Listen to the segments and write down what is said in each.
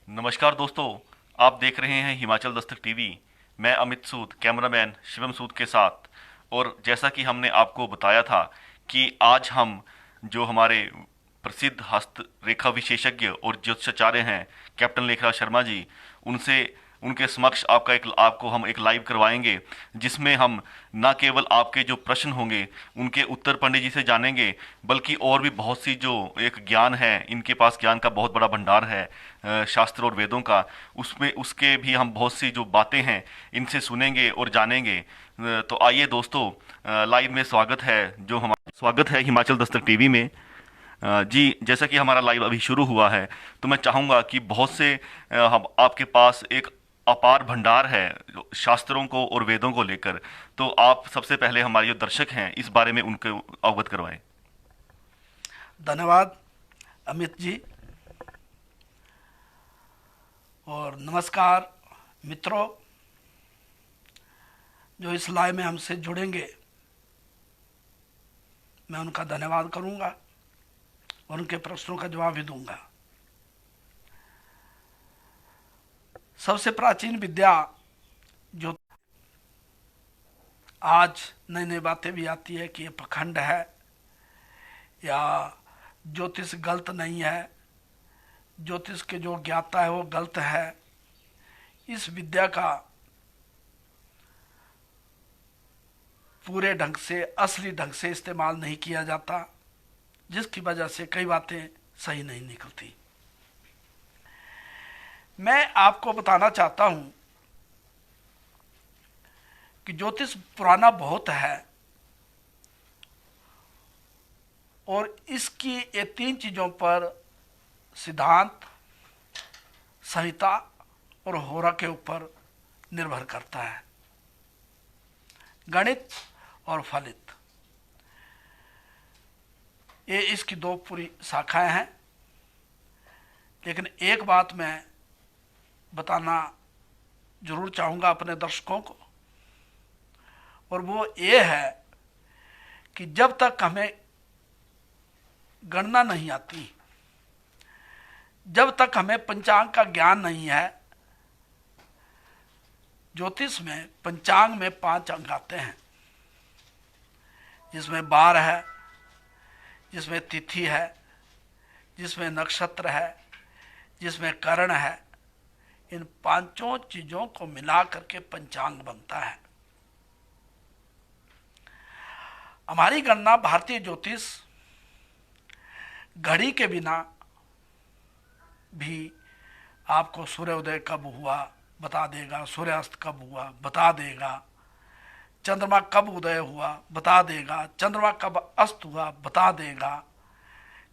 नमस्कार दोस्तों। आप देख रहे हैं हिमाचल दस्तक टीवी। मैं अमित सूद, कैमरामैन शिवम सूद के साथ। और जैसा कि हमने आपको बताया था कि आज हम जो हमारे प्रसिद्ध हस्तरेखा विशेषज्ञ और ज्योतिषाचार्य हैं कैप्टन लेखराज शर्मा जी, उनसे उनके समक्ष आपको हम एक लाइव करवाएंगे, जिसमें हम न केवल आपके जो प्रश्न होंगे उनके उत्तर पंडित जी से जानेंगे, बल्कि और भी बहुत सी जो एक ज्ञान है, इनके पास ज्ञान का बहुत बड़ा भंडार है, शास्त्र और वेदों का। उसमें उसके भी हम बहुत सी जो बातें हैं इनसे सुनेंगे और जानेंगे। तो आइए दोस्तों, लाइव में स्वागत है हिमाचल दस्तक टीवी में। जी, जैसा कि हमारा लाइव अभी शुरू हुआ है, तो मैं चाहूँगा कि बहुत से हम आपके पास एक अपार भंडार है शास्त्रों को और वेदों को लेकर। तो आप सबसे पहले हमारे जो दर्शक हैं इस बारे में उनको अवगत करवाएं। धन्यवाद अमित जी। और नमस्कार मित्रों, जो इस लाइव में हमसे जुड़ेंगे, मैं उनका धन्यवाद करूंगा और उनके प्रश्नों का जवाब भी दूंगा। सबसे प्राचीन विद्या जो आज नई नई बातें भी आती है कि ये पखंड है या ज्योतिष गलत नहीं है, ज्योतिष के जो ज्ञाता है वो गलत है, इस विद्या का पूरे ढंग से, असली ढंग से इस्तेमाल नहीं किया जाता, जिसकी वजह से कई बातें सही नहीं निकलती। मैं आपको बताना चाहता हूं कि ज्योतिष पुराना बहुत है और इसकी ये तीन चीजों पर, सिद्धांत, संहिता और होरा के ऊपर निर्भर करता है। गणित और फलित, ये इसकी दो पूरी शाखाएं हैं। लेकिन एक बात मैं बताना जरूर चाहूंगा अपने दर्शकों को, और वो ये है कि जब तक हमें गणना नहीं आती, जब तक हमें पंचांग का ज्ञान नहीं है, ज्योतिष में पंचांग में 5 अंक आते हैं, जिसमें बार है, जिसमें तिथि है, जिसमें नक्षत्र है, जिसमें करण है। इन पांचों चीजों को मिला करके पंचांग बनता है। हमारी गणना भारतीय ज्योतिष घड़ी के बिना भी आपको सूर्योदय कब हुआ बता देगा, सूर्यास्त कब हुआ बता देगा, चंद्रमा कब उदय हुआ बता देगा, चंद्रमा कब अस्त हुआ बता देगा,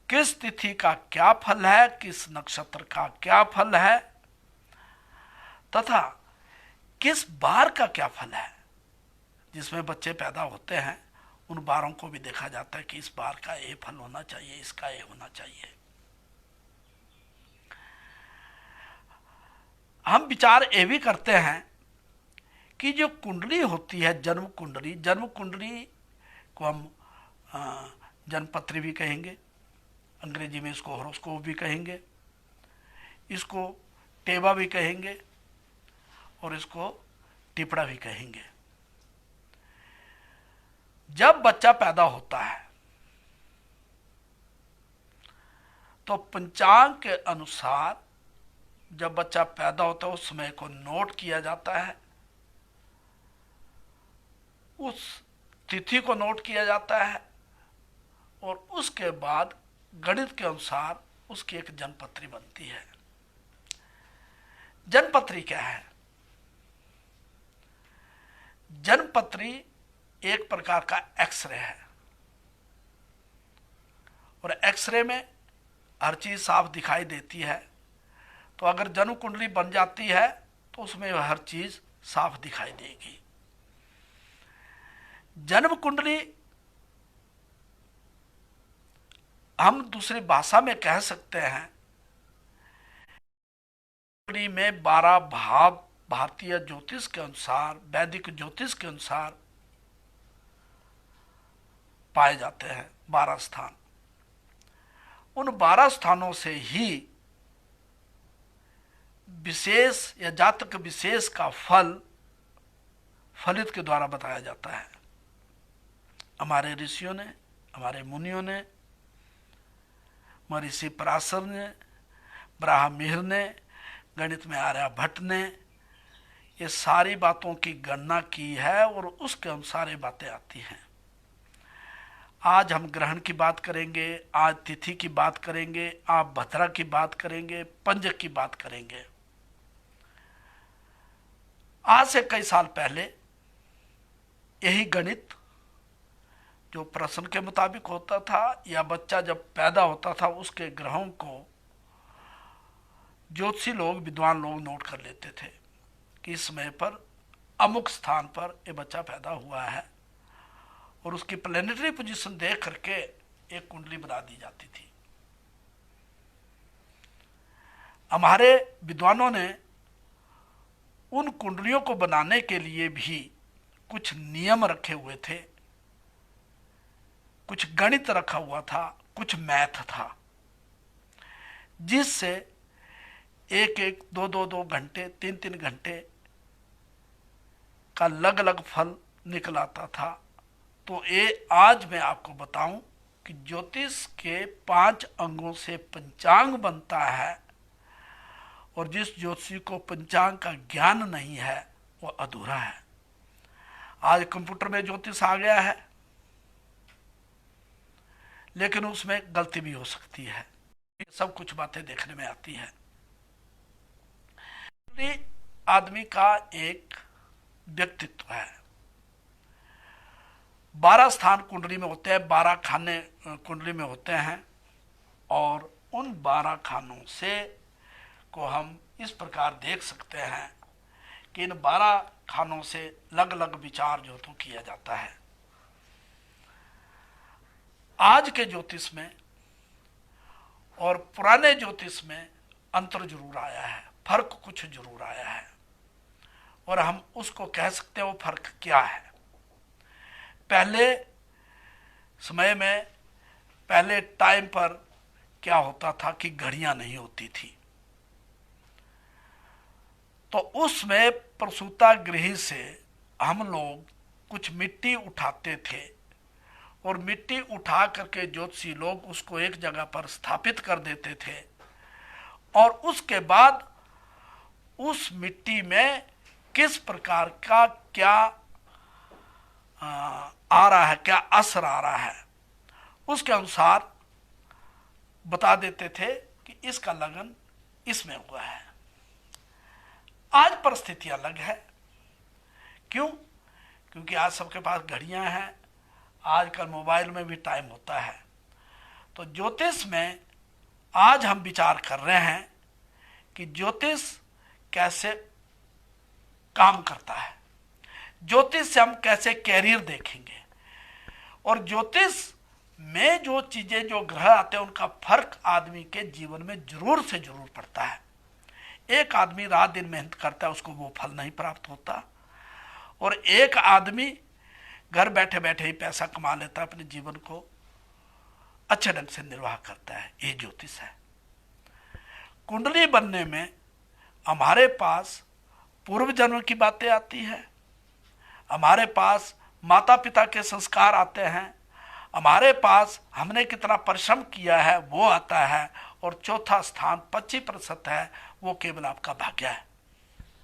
किस तिथि का क्या फल है, किस नक्षत्र का क्या फल है, तथा किस बार का क्या फल है। जिसमें बच्चे पैदा होते हैं उन बारों को भी देखा जाता है कि इस बार का ये फल होना चाहिए, इसका ये होना चाहिए। हम विचार ये भी करते हैं कि जो कुंडली होती है, जन्म कुंडली, जन्म कुंडली को हम जन्मपत्री भी कहेंगे, अंग्रेजी में इसको हॉरोस्कोप भी कहेंगे, इसको टेबा भी कहेंगे और इसको टिपड़ा भी कहेंगे। जब बच्चा पैदा होता है तो पंचांग के अनुसार जब बच्चा पैदा होता है उस समय को नोट किया जाता है, उस तिथि को नोट किया जाता है और उसके बाद गणित के अनुसार उसकी एक जन्मपत्री बनती है। जन्मपत्री क्या है? जन्मपत्री एक प्रकार का एक्सरे है और एक्सरे में हर चीज साफ दिखाई देती है। तो अगर जन्म कुंडली बन जाती है तो उसमें हर चीज साफ दिखाई देगी। जन्म कुंडली हम दूसरी भाषा में कह सकते हैं, कुंडली में 12 भाव भारतीय ज्योतिष के अनुसार, वैदिक ज्योतिष के अनुसार पाए जाते हैं। 12 स्थान, उन 12 स्थानों से ही विशेष या जातक विशेष का फल फलित के द्वारा बताया जाता है। हमारे ऋषियों ने, हमारे मुनियों ने, महर्षि पराशर ने, ब्राह्मण ने, गणित में आर्यभट्ट ने ये सारी बातों की गणना की है और उसके अनुसार ये बातें आती हैं। आज हम ग्रहण की बात करेंगे, आज तिथि की बात करेंगे, आप भद्रा की बात करेंगे, पंजक की बात करेंगे। आज से कई साल पहले यही गणित जो प्रश्न के मुताबिक होता था या बच्चा जब पैदा होता था उसके ग्रहों को ज्योतिषी लोग, विद्वान लोग नोट कर लेते थे कि इस समय पर अमुक स्थान पर ये बच्चा पैदा हुआ है और उसकी प्लेनेटरी पोजीशन देख करके एक कुंडली बना दी जाती थी। हमारे विद्वानों ने उन कुंडलियों को बनाने के लिए भी कुछ नियम रखे हुए थे, कुछ गणित रखा हुआ था, कुछ मैथ था, जिससे एक एक, दो दो दो घंटे, तीन तीन घंटे का अलग अलग फल निकल आता था। तो ये आज मैं आपको बताऊं कि ज्योतिष के 5 अंगों से पंचांग बनता है और जिस ज्योतिषी को पंचांग का ज्ञान नहीं है वो अधूरा है। आज कंप्यूटर में ज्योतिष आ गया है, लेकिन उसमें गलती भी हो सकती है। ये सब कुछ बातें देखने में आती है। आदमी का एक व्यक्तित्व है। 12 स्थान कुंडली में होते हैं, 12 खाने कुंडली में होते हैं और उन 12 खानों से को हम इस प्रकार देख सकते हैं कि इन 12 खानों से अलग अलग विचार जो तो किया जाता है। आज के ज्योतिष में और पुराने ज्योतिष में अंतर जरूर आया है, फर्क कुछ जरूर आया है और हम उसको कह सकते हैं वो फर्क क्या है। पहले समय में, पहले टाइम पर क्या होता था कि घड़ियां नहीं होती थी, तो उसमें प्रसूता गृह से हम लोग कुछ मिट्टी उठाते थे और मिट्टी उठा करके ज्योतिषी लोग उसको एक जगह पर स्थापित कर देते थे और उसके बाद उस मिट्टी में किस प्रकार का क्या आ रहा है, क्या असर आ रहा है, उसके अनुसार बता देते थे कि इसका लगन इसमें हुआ है। आज परिस्थिति अलग है। क्यों? क्योंकि आज सबके पास घड़ियां हैं, आजकल मोबाइल में भी टाइम होता है। तो ज्योतिष में आज हम विचार कर रहे हैं कि ज्योतिष कैसे काम करता है, ज्योतिष से हम कैसे कैरियर देखेंगे और ज्योतिष में जो चीजें, जो ग्रह आते हैं उनका फर्क आदमी के जीवन में जरूर से जरूर पड़ता है। एक आदमी रात दिन मेहनत करता है, उसको वो फल नहीं प्राप्त होता और एक आदमी घर बैठे बैठे ही पैसा कमा लेता है, अपने जीवन को अच्छे ढंग से निर्वाह करता है। ये ज्योतिष है। कुंडली बनने में हमारे पास पूर्व जन्म की बातें आती है, हमारे पास माता पिता के संस्कार आते हैं, हमारे पास हमने कितना परिश्रम किया है वो आता है और चौथा स्थान 25% है, वो केवल आपका भाग्य है।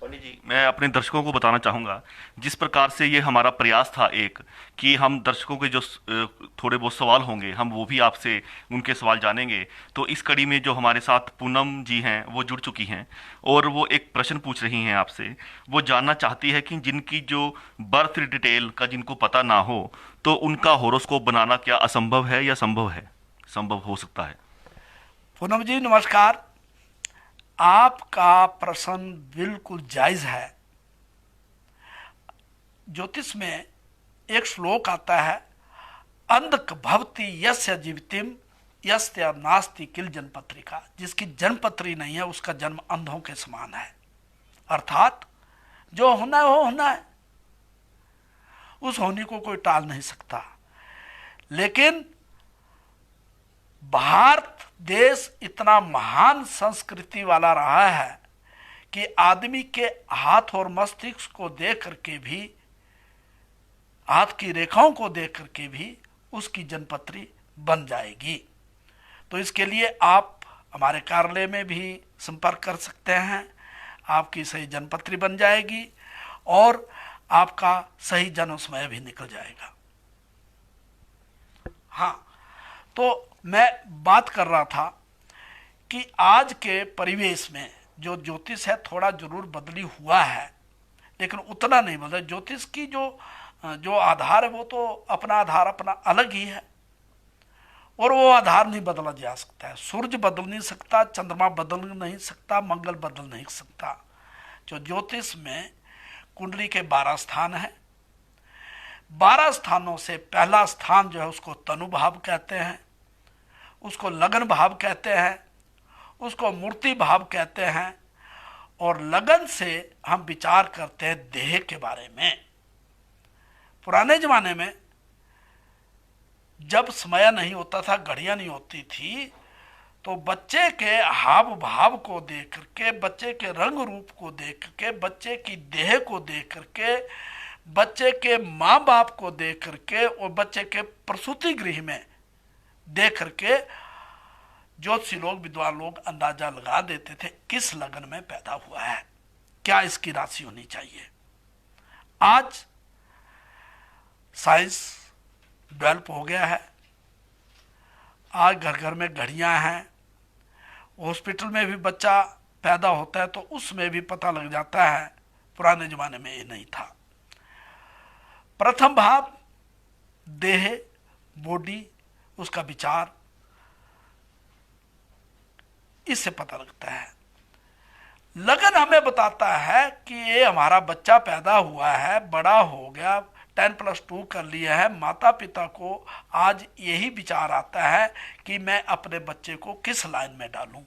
पंडित जी, मैं अपने दर्शकों को बताना चाहूँगा, जिस प्रकार से ये हमारा प्रयास था एक कि हम दर्शकों के जो थोड़े बहुत सवाल होंगे हम वो भी आपसे उनके सवाल जानेंगे। तो इस कड़ी में जो हमारे साथ पूनम जी हैं वो जुड़ चुकी हैं और वो एक प्रश्न पूछ रही हैं आपसे। वो जानना चाहती है कि जिनकी जो बर्थ डिटेल का जिनको पता ना हो तो उनका होरोस्कोप बनाना क्या असंभव है या संभव है, संभव हो सकता है? पूनम जी नमस्कार, आपका प्रश्न बिल्कुल जायज है। ज्योतिष में एक श्लोक आता है, अंधक भवति यस्य जीवितिम यस्य नास्ति किल जन्मपत्रिका। जिसकी जन्मपत्री नहीं है उसका जन्म अंधों के समान है। अर्थात जो होना है वो होना है, उस होने को कोई टाल नहीं सकता। लेकिन भारत देश इतना महान संस्कृति वाला रहा है कि आदमी के हाथ और मस्तिष्क को देख करके भी, हाथ की रेखाओं को देख करके भी उसकी जन्मपत्री बन जाएगी। तो इसके लिए आप हमारे कार्यालय में भी संपर्क कर सकते हैं, आपकी सही जन्मपत्री बन जाएगी और आपका सही जन्म समय भी निकल जाएगा। हाँ, तो मैं बात कर रहा था कि आज के परिवेश में जो ज्योतिष है थोड़ा जरूर बदली हुआ है, लेकिन उतना नहीं बदला। ज्योतिष की जो आधार है वो तो अपना आधार अपना अलग ही है और वो आधार नहीं बदला जा सकता है। सूर्य बदल नहीं सकता, चंद्रमा बदल नहीं सकता, मंगल बदल नहीं सकता। जो ज्योतिष में कुंडली के 12 स्थान हैं, 12 स्थानों से पहला स्थान जो है उसको तनु भाव कहते हैं, उसको लगन भाव कहते हैं, उसको मूर्ति भाव कहते हैं। और लगन से हम विचार करते हैं देह के बारे में। पुराने जमाने में जब समय नहीं होता था, घड़ियां नहीं होती थी, तो बच्चे के हाव भाव को देख करके, बच्चे के रंग रूप को देख करके, बच्चे की देह को देख करके, बच्चे के माँ बाप को देख करके और बच्चे के प्रसूति गृह में देख करके ज्योतिषी लोग, विद्वान लोग अंदाजा लगा देते थे किस लगन में पैदा हुआ है, क्या इसकी राशि होनी चाहिए। आज साइंस डेवलप हो गया है, आज घर घर में घड़ियां हैं, हॉस्पिटल में भी बच्चा पैदा होता है तो उसमें भी पता लग जाता है। पुराने जमाने में ये नहीं था। प्रथम भाव देह, बॉडी, उसका विचार, इससे पता लगता है। लगन हमें बताता है कि ये हमारा बच्चा पैदा हुआ है, बड़ा हो गया, 10+2 कर लिया है। माता पिता को आज यही विचार आता है कि मैं अपने बच्चे को किस लाइन में डालूं।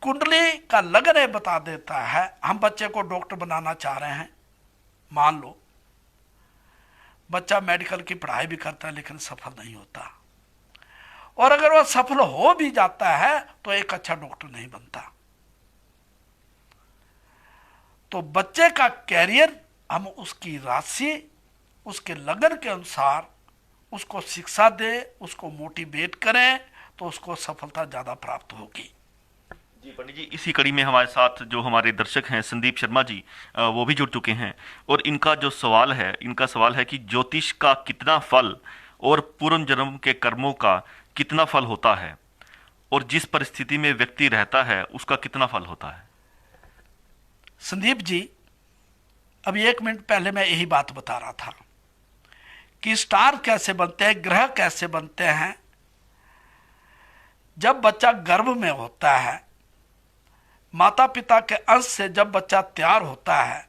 कुंडली का लगन ये बता देता है, हम बच्चे को डॉक्टर बनाना चाह रहे हैं, मान लो बच्चा मेडिकल की पढ़ाई भी करता है लेकिन सफल नहीं होता, और अगर वह सफल हो भी जाता है तो एक अच्छा डॉक्टर नहीं बनता। तो बच्चे का कैरियर हम उसकी राशि, उसके लगन के अनुसार उसको शिक्षा दें, उसको मोटिवेट करें तो उसको सफलता ज़्यादा प्राप्त होगी। जी पंडित जी, इसी कड़ी में हमारे साथ जो हमारे दर्शक हैं संदीप शर्मा जी, वो भी जुड़ चुके हैं और इनका जो सवाल है, इनका सवाल है कि ज्योतिष का कितना फल और पूर्व जन्म के कर्मों का कितना फल होता है और जिस परिस्थिति में व्यक्ति रहता है उसका कितना फल होता है। संदीप जी, अभी 1 मिनट पहले मैं यही बात बता रहा था कि स्टार कैसे बनते हैं, ग्रह कैसे बनते हैं। जब बच्चा गर्भ में होता है, माता पिता के अंश से जब बच्चा तैयार होता है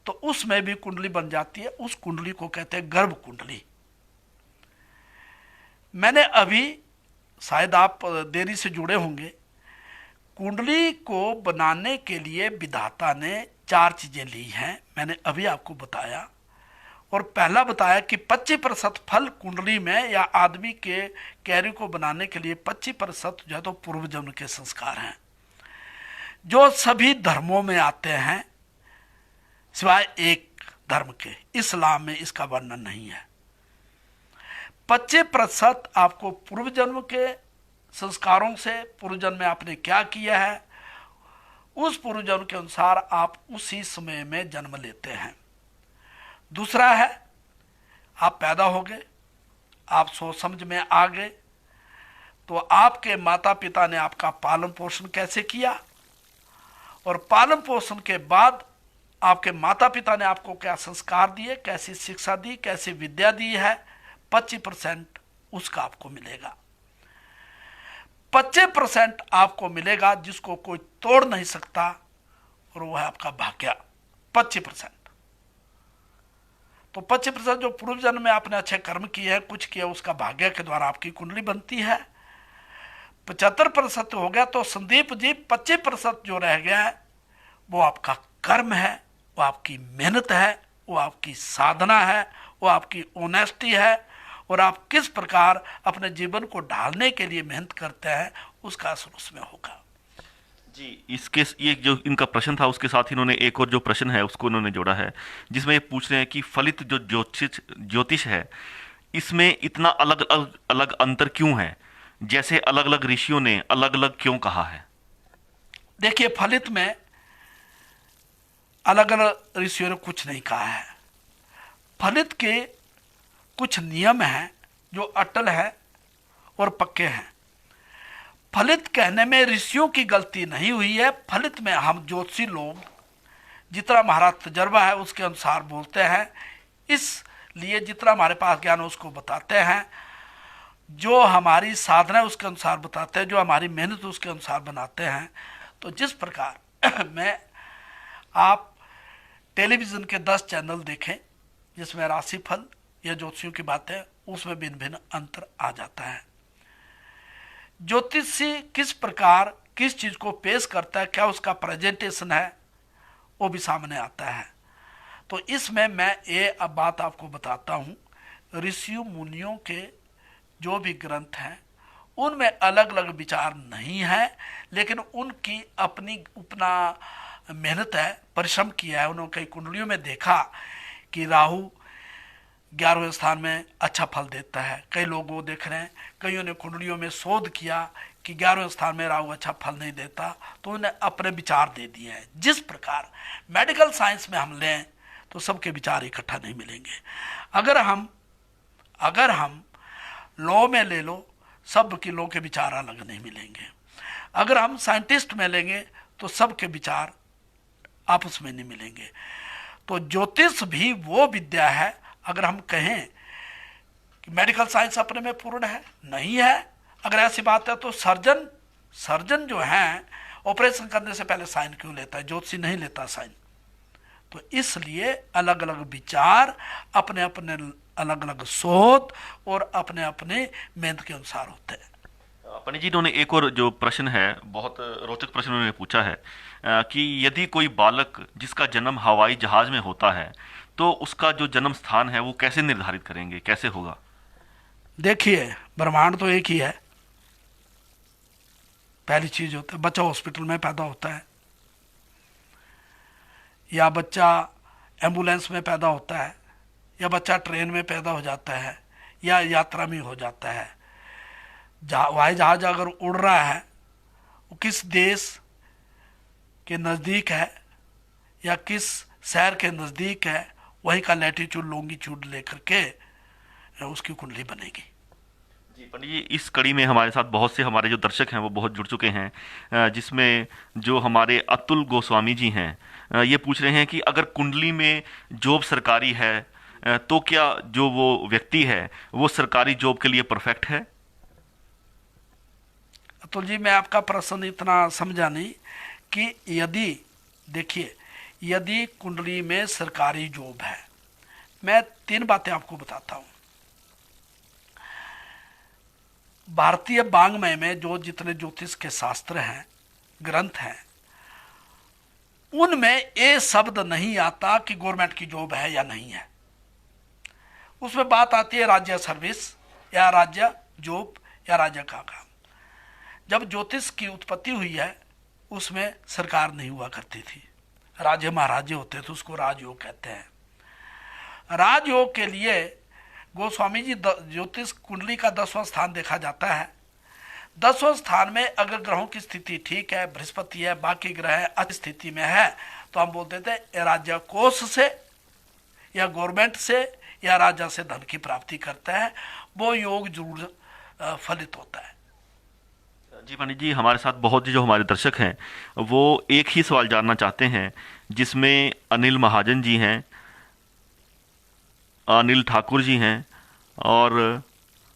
तो उसमें भी कुंडली बन जाती है। उस कुंडली को कहते हैं गर्भ कुंडली। मैंने अभी, शायद आप देरी से जुड़े होंगे, कुंडली को बनाने के लिए विधाता ने 4 चीजें ली हैं, मैंने अभी आपको बताया। और पहला बताया कि 25% फल कुंडली में या आदमी के कैरियर को बनाने के लिए 25% जो है तो पूर्व जन्म के संस्कार हैं, जो सभी धर्मों में आते हैं सिवाय एक धर्म के, इस्लाम में इसका वर्णन नहीं है। 25% आपको पूर्व जन्म के संस्कारों से, पूर्व जन्म में आपने क्या किया है, उस पूर्व जन्म के अनुसार आप उसी समय में जन्म लेते हैं। दूसरा है, आप पैदा हो गए, आप सोच समझ में आ गए, तो आपके माता पिता ने आपका पालन पोषण कैसे किया, और पालन पोषण के बाद आपके माता पिता ने आपको क्या संस्कार दिए, कैसी शिक्षा दी, कैसी विद्या दी है, 25% उसका आपको मिलेगा। 25% आपको मिलेगा जिसको कोई तोड़ नहीं सकता, और वो है आपका भाग्य। 25%। तो 25% जो पूर्व जन्म में आपने अच्छे कर्म किए हैं, कुछ किया, उसका भाग्य के द्वारा आपकी कुंडली बनती है। 75% हो गया। तो संदीप जी 25% जो रह गया है वो आपका कर्म है, वो आपकी मेहनत है, वो आपकी साधना है, वो आपकी ऑनेस्टी है, और आप किस प्रकार अपने जीवन को ढालने के लिए मेहनत करते हैं उसका असर उसमें होगा। जी, इसके ये जो इनका प्रश्न था उसके साथ ही इन्होंने एक और जो प्रश्न है उसको इन्होंने जोड़ा है, जिसमें ये पूछ रहे हैं कि फलित जो ज्योतिष ज्योतिष है, इसमें इतना अलग अलग अलग अंतर क्यों है? जैसे अलग अलग ऋषियों ने अलग अलग क्यों कहा है? देखिए, फलित में अलग अलग ऋषियों ने कुछ नहीं कहा है। फलित के कुछ नियम हैं जो अटल है और पक्के हैं। फलित कहने में ऋषियों की गलती नहीं हुई है। फलित में हम ज्योतिषी लोग जितना हमारा तजर्बा है उसके अनुसार बोलते हैं, इसलिए जितना हमारे पास ज्ञान है उसको बताते हैं, जो हमारी साधना है उसके अनुसार बताते हैं, जो हमारी मेहनत है उसके अनुसार बनाते हैं। तो जिस प्रकार मैं आप टेलीविज़न के 10 चैनल देखें जिसमें राशिफल या ज्योतिषियों की बातें, उसमें भिन्न भिन्न अंतर आ जाता है। ज्योतिषी किस प्रकार किस चीज़ को पेश करता है, क्या उसका प्रेजेंटेशन है, वो भी सामने आता है। तो इसमें मैं ये अब बात आपको बताता हूँ, ऋषियों मुनियों के जो भी ग्रंथ हैं उनमें अलग अलग विचार नहीं है, लेकिन उनकी अपनी अपना मेहनत है, परिश्रम किया है। उन्होंने कई कुंडलियों में देखा कि राहु 11वें स्थान में अच्छा फल देता है। कई लोग वो देख रहे हैं, कईयों ने कुंडलियों में शोध किया कि 11वें स्थान में राहु अच्छा फल नहीं देता, तो उन्हें अपने विचार दे दिए हैं। जिस प्रकार मेडिकल साइंस में हम लें तो सबके विचार इकट्ठा नहीं मिलेंगे। अगर हम लॉ में ले लो, सब के लॉ के विचार अलग नहीं मिलेंगे। अगर हम साइंटिस्ट में लेंगे तो सबके विचार आपस में नहीं मिलेंगे। तो ज्योतिष भी वो विद्या है, अगर हम कहें कि मेडिकल साइंस अपने में पूर्ण है, नहीं है। अगर ऐसी बात है तो सर्जन जो हैं ऑपरेशन करने से पहले साइन क्यों लेता है? ज्योतिषी नहीं लेता साइन। तो इसलिए अलग अलग विचार, अपने अपने अलग अलग सोच और अपने अपने मेहनत के अनुसार होते हैं। पंडित जी, इन्होंने एक और जो प्रश्न है, बहुत रोचक प्रश्न उन्होंने पूछा है, कि यदि कोई बालक जिसका जन्म हवाई जहाज में होता है तो उसका जो जन्म स्थान है वो कैसे निर्धारित करेंगे, कैसे होगा? देखिए, ब्रह्मांड तो एक ही है। पहली चीज होता है, बच्चा हॉस्पिटल में पैदा होता है या बच्चा एम्बुलेंस में पैदा होता है या बच्चा ट्रेन में पैदा हो जाता है या यात्रा में हो जाता है। हवाई जहाज अगर उड़ रहा है, वो किस देश के नज़दीक है या किस शहर के नज़दीक है, वहीं का लैटीट्यूड लॉन्गिट्यूड लेकर के उसकी कुंडली बनेगी। जी पंडित जी, इस कड़ी में हमारे साथ बहुत से हमारे जो दर्शक हैं वो बहुत जुड़ चुके हैं, जिसमें जो हमारे अतुल गोस्वामी जी हैं, ये पूछ रहे हैं कि अगर कुंडली में जॉब सरकारी है, तो क्या जो वो व्यक्ति है वो सरकारी जॉब के लिए परफेक्ट है? अतुल जी, मैं आपका प्रश्न इतना समझा नहीं कि देखिए, यदि कुंडली में सरकारी जॉब है, मैं 3 बातें आपको बताता हूँ। भारतीय वांग्मय में जो जितने ज्योतिष के शास्त्र हैं, ग्रंथ हैं, उनमें ये शब्द नहीं आता कि गवर्नमेंट की जॉब है या नहीं है। उसमें बात आती है राज्य सर्विस या राज्य जॉब या राज्य का काम। जब ज्योतिष की उत्पत्ति हुई है उसमें सरकार नहीं हुआ करती थी, राज्य महाराजे होते थे, उसको राजयोग कहते हैं। राजयोग के लिए गोस्वामी जी ज्योतिष कुंडली का 10वां स्थान देखा जाता है। 10वां स्थान में अगर ग्रहों की स्थिति ठीक है, बृहस्पति है, बाकी ग्रह अच्छी स्थिति में है, तो हम बोलते थे राज्य कोष से या गवर्नमेंट से या राजा से धन की प्राप्ति करता है, वो योग जरूर फलित होता है। जी पंडित जी, हमारे साथ बहुत जो हमारे दर्शक हैं वो एक ही सवाल जानना चाहते हैं, जिसमें अनिल महाजन जी हैं, अनिल ठाकुर जी हैं और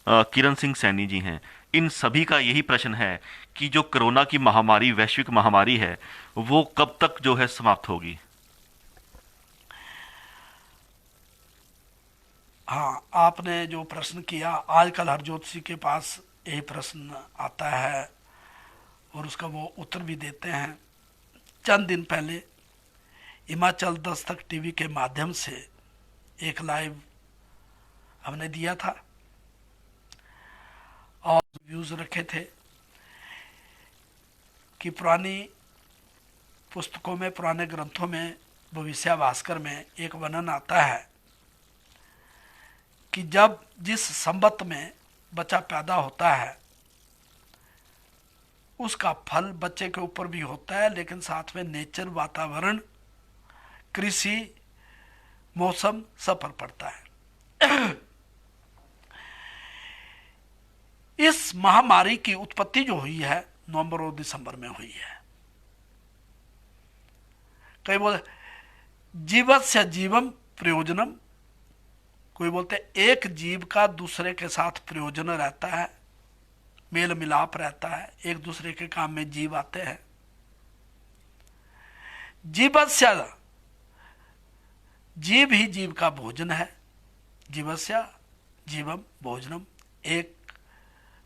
किरण सिंह सैनी जी हैं। इन सभी का यही प्रश्न है कि जो कोरोना की महामारी, वैश्विक महामारी है, वो कब तक जो है समाप्त होगी? हाँ, आपने जो प्रश्न किया, आजकल हर ज्योतिषी के पास यही प्रश्न आता है और उसका वो उत्तर भी देते हैं। चंद दिन पहले हिमाचल दस्तक टीवी के माध्यम से एक लाइव हमने दिया था और व्यूज रखे थे कि पुरानी पुस्तकों में, पुराने ग्रंथों में, भविष्य भास्कर में एक वर्णन आता है कि जब जिस संवत में बच्चा पैदा होता है उसका फल बच्चे के ऊपर भी होता है, लेकिन साथ में नेचर, वातावरण, कृषि, मौसम सब पर पड़ता है। इस महामारी की उत्पत्ति जो हुई है नवंबर और दिसंबर में हुई है। कई बोले जीवस्य जीवम प्रयोजनम, कोई बोलते एक जीव का दूसरे के साथ प्रयोजन रहता है, मेल मिलाप रहता है, एक दूसरे के काम में जीव आते हैं। जीवस्य, जीव ही जीव का भोजन है। जीवस्य जीवम भोजनम, एक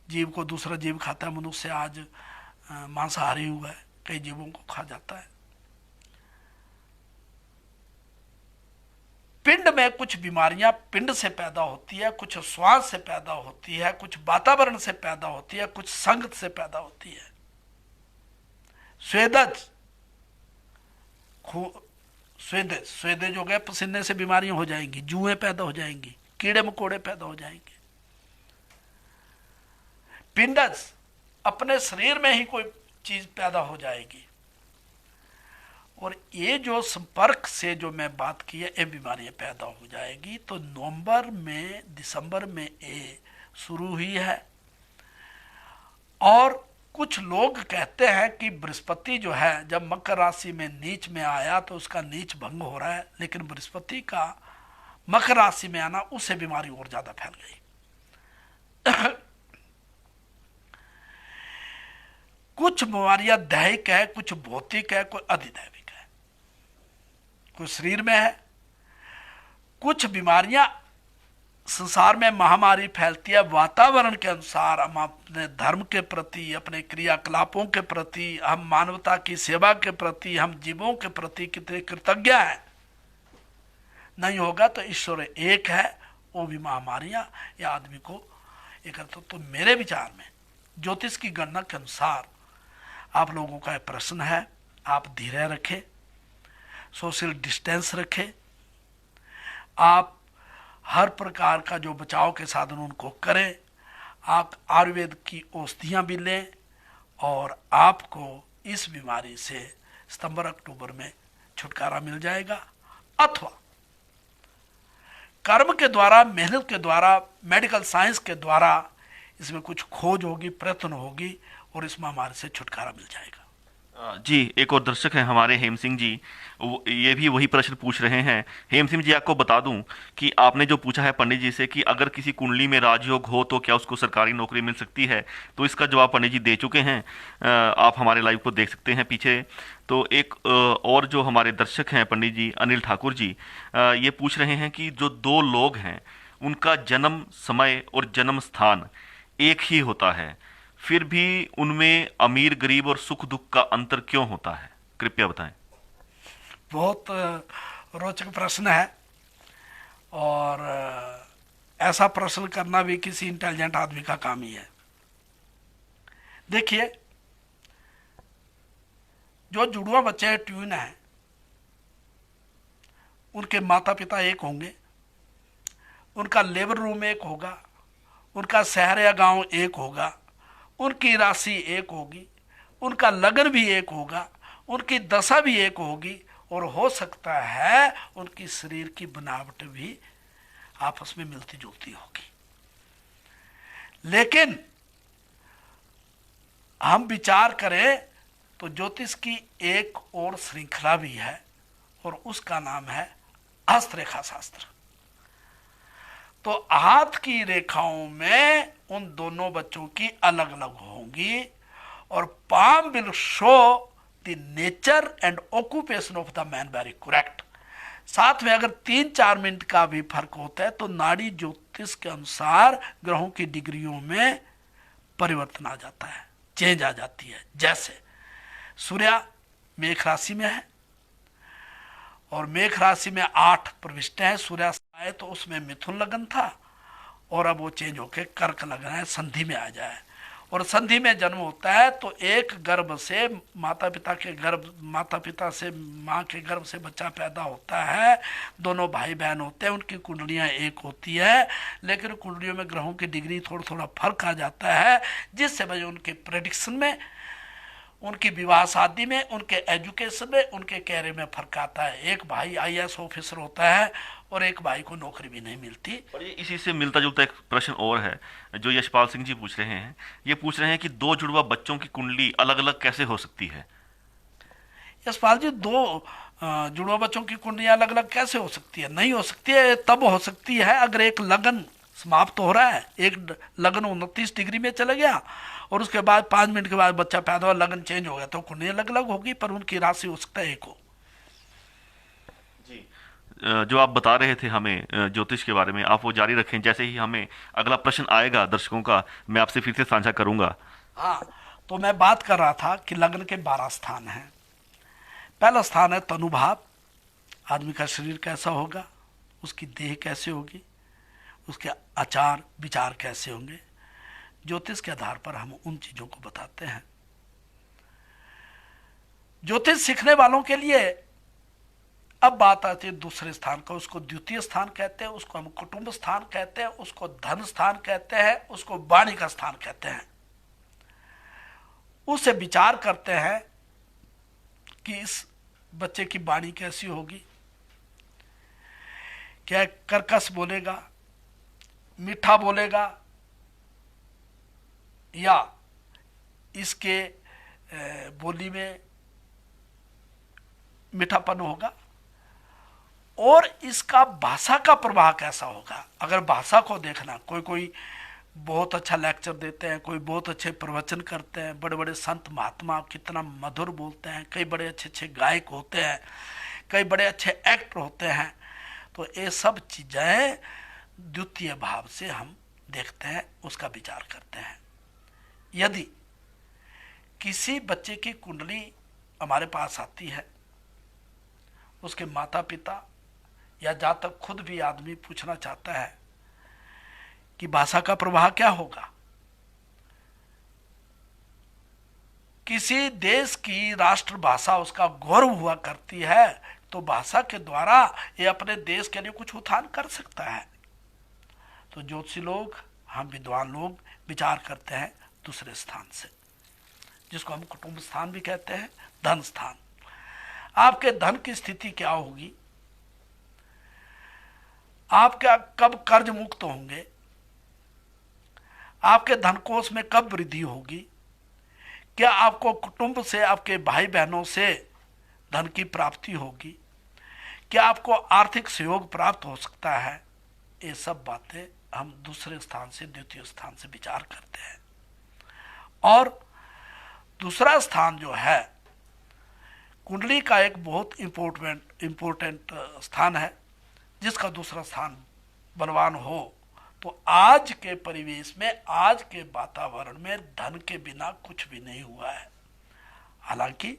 जीव को दूसरा जीव खाता है। मनुष्य आज मांसाहारी हुआ है, कई जीवों को खा जाता है। पिंड में कुछ बीमारियां पिंड से पैदा होती है, कुछ श्वास से पैदा होती है, कुछ वातावरण से पैदा होती है, कुछ संगत से पैदा होती है। स्वेदज, स्वेदे जो गए पसीने से बीमारियां हो जाएंगी, जुएं पैदा हो जाएंगी, कीड़े मकोड़े पैदा हो जाएंगे। पिंडज, अपने शरीर में ही कोई चीज पैदा हो जाएगी। और ये जो संपर्क से जो मैं बात की है, ये बीमारियां पैदा हो जाएगी। तो नवंबर में, दिसंबर में ये शुरू हुई है। और कुछ लोग कहते हैं कि बृहस्पति जो है जब मकर राशि में नीच में आया तो उसका नीच भंग हो रहा है, लेकिन बृहस्पति का मकर राशि में आना उससे बीमारी और ज्यादा फैल गई। कुछ बीमारियां दैहिक है, कुछ भौतिक है, कोई अधिदैविक है, कोई शरीर में है। कुछ बीमारियां संसार में महामारी फैलती है वातावरण के अनुसार। हम अपने धर्म के प्रति, अपने क्रियाकलापों के प्रति, हम मानवता की सेवा के प्रति, हम जीवों के प्रति कितने कृतज्ञ हैं। नहीं होगा तो ईश्वर एक है, वो भी महामारियां या आदमी को एक। तो मेरे विचार में ज्योतिष की गणना के अनुसार आप लोगों का प्रश्न है, आप धैर्य रखें, सोशल डिस्टेंस रखें, आप हर प्रकार का जो बचाव के साधन उनको करें, आप आयुर्वेद की औषधियाँ भी लें और आपको इस बीमारी से सितंबर अक्टूबर में छुटकारा मिल जाएगा। अथवा कर्म के द्वारा, मेहनत के द्वारा, मेडिकल साइंस के द्वारा इसमें कुछ खोज होगी, प्रयत्न होगी और इस महामारी से छुटकारा मिल जाएगा। जी, एक और दर्शक हैं हमारे हेम सिंह जी, ये भी वही प्रश्न पूछ रहे हैं। हेम सिंह जी, आपको बता दूं कि आपने जो पूछा है पंडित जी से कि अगर किसी कुंडली में राजयोग हो तो क्या उसको सरकारी नौकरी मिल सकती है, तो इसका जवाब पंडित जी दे चुके हैं। आप हमारे लाइव को देख सकते हैं पीछे। तो एक और जो हमारे दर्शक हैं पंडित जी अनिल ठाकुर जी, ये पूछ रहे हैं कि जो दो लोग हैं उनका जन्म समय और जन्म स्थान एक ही होता है, फिर भी उनमें अमीर गरीब और सुख दुख का अंतर क्यों होता है, कृपया बताएं। बहुत रोचक प्रश्न है और ऐसा प्रश्न करना भी किसी इंटेलिजेंट आदमी का काम ही है। देखिए, जो जुड़वा बच्चे हैं, ट्यून हैं, उनके माता पिता एक होंगे, उनका लेबर रूम एक होगा, उनका शहर या गांव एक होगा, उनकी राशि एक होगी, उनका लगन भी एक होगा, उनकी दशा भी एक होगी और हो सकता है उनकी शरीर की बनावट भी आपस में मिलती जुलती होगी। लेकिन हम विचार करें तो ज्योतिष की एक और श्रृंखला भी है और उसका नाम है हस्तरेखा शास्त्र। तो हाथ की रेखाओं में उन दोनों बच्चों की अलग अलग होंगी और palm will show the nature and occupation of the man very correct। साथ में अगर 3-4 मिनट का भी फर्क होता है तो नाड़ी ज्योतिष के अनुसार ग्रहों की डिग्रियों में परिवर्तन आ जाता है, चेंज आ जाती है। जैसे सूर्य मेष राशि में है और मेष राशि में 8 प्रविष्ट हैं। सूर्य आए तो उसमें मिथुन लगन था और अब वो चेंज होके कर्क लगन है, संधि में आ जाए। और संधि में जन्म होता है तो एक गर्भ से माता पिता से माँ के गर्भ से बच्चा पैदा होता है। दोनों भाई बहन होते हैं, उनकी कुंडलियां एक होती है, लेकिन कुंडलियों में ग्रहों की डिग्री थोड़ा थोड़ा फर्क आ जाता है, जिससे वजह उनके प्रेडिक्शन में, उनकी विवाह शादी में, उनके एजुकेशन में, उनके कैरियर में फर्क आता है। एक भाई आईएएस ऑफिसर होता है और एक भाई को नौकरी भी नहीं मिलती। और ये इसी से मिलता जुलता एक प्रश्न और है जो यशपाल सिंह जी पूछ रहे हैं। ये पूछ रहे हैं कि दो जुड़वा बच्चों की कुंडली अलग अलग कैसे हो सकती है। यशपाल जी, दो जुड़वा बच्चों की कुंडलियां अलग अलग कैसे हो सकती है? नहीं हो सकती है। तब हो सकती है अगर एक लगन समाप्त हो रहा है, एक लगन 29 डिग्री में चला गया और उसके बाद 5 मिनट के बाद बच्चा पैदा हुआ, लगन चेंज हो गया, तो कुंडली अलग अलग होगी, पर उनकी राशि हो सकता है एक हो। जी, जो आप बता रहे थे हमें ज्योतिष के बारे में, आप वो जारी रखें। जैसे ही हमें अगला प्रश्न आएगा दर्शकों का, मैं आपसे फिर से साझा करूंगा। हाँ, तो मैं बात कर रहा था कि लग्न के 12 स्थान हैं। पहला स्थान है तनुभाव, आदमी का शरीर कैसा होगा, उसकी देह कैसे होगी, उसके आचार विचार कैसे होंगे। ज्योतिष के आधार पर हम उन चीजों को बताते हैं। ज्योतिष सीखने वालों के लिए अब बात आती है दूसरे स्थान का। उसको द्वितीय स्थान कहते हैं, उसको हम कुटुंब स्थान कहते हैं, उसको धन स्थान कहते हैं, उसको वाणी का स्थान कहते हैं। उससे विचार करते हैं कि इस बच्चे की वाणी कैसी होगी, क्या कर्कश बोलेगा, मीठा बोलेगा, या इसके बोली में मीठापन होगा, और इसका भाषा का प्रवाह कैसा होगा। अगर भाषा को देखना, कोई बहुत अच्छा लेक्चर देते हैं, कोई बहुत अच्छे प्रवचन करते हैं, बड़े बड़े संत महात्मा कितना मधुर बोलते हैं, कई बड़े अच्छे अच्छे गायक होते हैं, कई बड़े अच्छे एक्टर होते हैं, तो ये सब चीजें द्वितीय भाव से हम देखते हैं, उसका विचार करते हैं। यदि किसी बच्चे की कुंडली हमारे पास आती है, उसके माता पिता या जातक खुद भी आदमी पूछना चाहता है कि भाषा का प्रवाह क्या होगा। किसी देश की राष्ट्रभाषा उसका गौरव हुआ करती है, तो भाषा के द्वारा ये अपने देश के लिए कुछ उत्थान कर सकता है। तो ज्योतिषी लोग, हम विद्वान लोग विचार करते हैं दूसरे स्थान से, जिसको हम कुटुंब स्थान भी कहते हैं, धन स्थान। आपके धन की स्थिति क्या होगी, आप क्या कब कर्ज मुक्त होंगे, आपके धन कोष में कब वृद्धि होगी, क्या आपको कुटुंब से, आपके भाई बहनों से धन की प्राप्ति होगी, क्या आपको आर्थिक सहयोग प्राप्त हो सकता है। ये सब बातें हम दूसरे स्थान से द्वितीय स्थान से विचार करते हैं। और दूसरा स्थान जो है कुंडली का एक बहुत इंपॉर्टेंट स्थान है, जिसका दूसरा स्थान बलवान हो, तो आज के परिवेश में, आज के वातावरण में धन के बिना कुछ भी नहीं हुआ है। हालांकि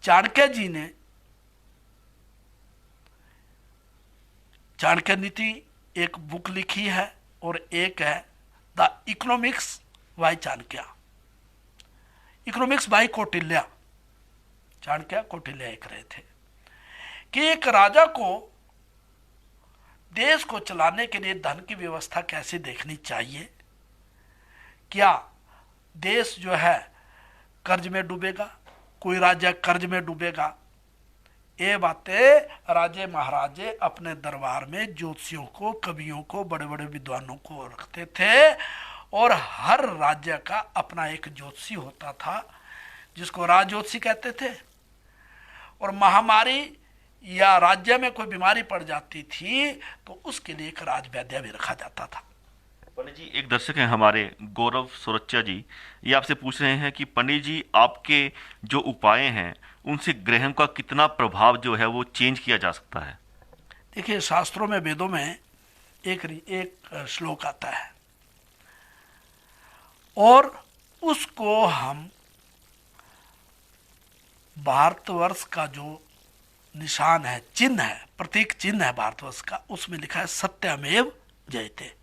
चाणक्य जी ने चाणक्य नीति एक बुक लिखी है, और एक है the economics by Chanakya, economics by Kautilya. Chanakya Kautilya एक रहे थे कि एक राजा को देश को चलाने के लिए धन की व्यवस्था कैसे देखनी चाहिए। क्या देश जो है कर्ज में डूबेगा, कोई राज्य कर्ज में डूबेगा। ये बातें राजे महाराजे अपने दरबार में ज्योतिषियों को, कवियों को, बड़े बड़े विद्वानों को रखते थे, और हर राज्य का अपना एक ज्योतिषी होता था, जिसको राज ज्योतिषी कहते थे। और महामारी या राज्य में कोई बीमारी पड़ जाती थी तो उसके लिए एक राज वैद्य भी रखा जाता था। पंडित जी, एक दर्शक हैं हमारे, गौरव सुरच्चा जी, ये आपसे पूछ रहे हैं कि पंडित जी, आपके जो उपाय हैं उनसे ग्रहों का कितना प्रभाव जो है वो चेंज किया जा सकता है। देखिए, शास्त्रों में, वेदों में एक श्लोक आता है, और उसको हम भारतवर्ष का जो निशान है, चिन्ह है, प्रतीक चिन्ह है भारतवर्ष का, उसमें लिखा है सत्यमेव जयते।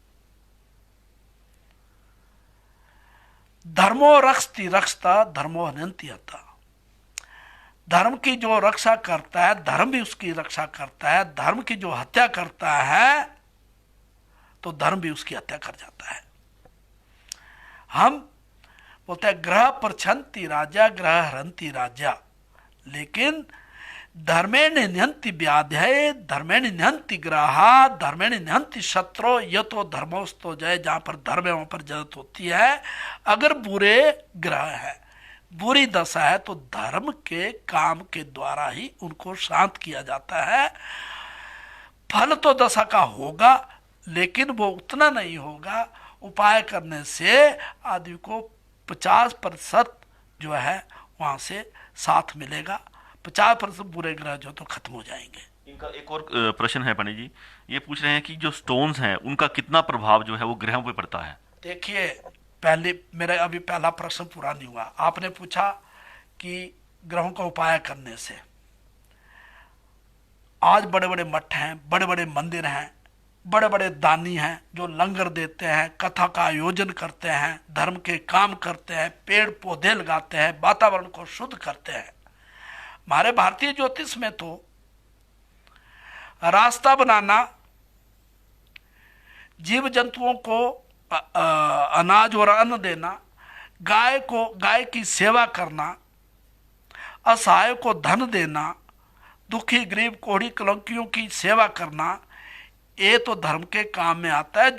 धर्मो रक्षति रक्षता धर्मो हनन्ति हता। धर्म की जो रक्षा करता है, धर्म भी उसकी रक्षा करता है। धर्म की जो हत्या करता है तो धर्म भी उसकी हत्या कर जाता है। हम बोलते हैं ग्रह प्रछन्ति राजा ग्रह हरन्ति राजा, लेकिन धर्मेण निहन्ति व्याधय धर्मेण निहन्ति ग्रहा धर्मेण निहन्ति शत्रु ये तो धर्मोस्तो जय। जहां पर धर्म है वहां पर जगत होती है। अगर बुरे ग्रह है, बुरी दशा है, तो धर्म के काम के द्वारा ही उनको शांत किया जाता है। फल तो दशा का होगा, लेकिन वो उतना नहीं होगा। उपाय करने से आदमी को 50% जो है वहां से साथ मिलेगा। 50% बुरे ग्रह जो तो खत्म हो जाएंगे। इनका एक और प्रश्न है पंडित जी, ये पूछ रहे हैं कि जो स्टोन्स हैं उनका कितना प्रभाव जो है वो ग्रहों पे पड़ता है। देखिए, पहले मेरा अभी पहला प्रश्न पूरा नहीं हुआ। आपने पूछा कि ग्रहों का उपाय करने से। आज बड़े बड़े मठ हैं, बड़े बड़े मंदिर हैं, बड़े बड़े दानी हैं जो लंगर देते हैं, कथा का आयोजन करते हैं, धर्म के काम करते हैं, पेड़ पौधे लगाते हैं, वातावरण को शुद्ध करते हैं। हमारे भारतीय ज्योतिष में तो रास्ता बनाना, जीव जंतुओं को अनाज और अन्न देना, गाय की सेवा करना, असहाय को धन देना, दुखी गरीब कोढ़ी कलंकियों की सेवा करना, ये तो धर्म के काम में आता है।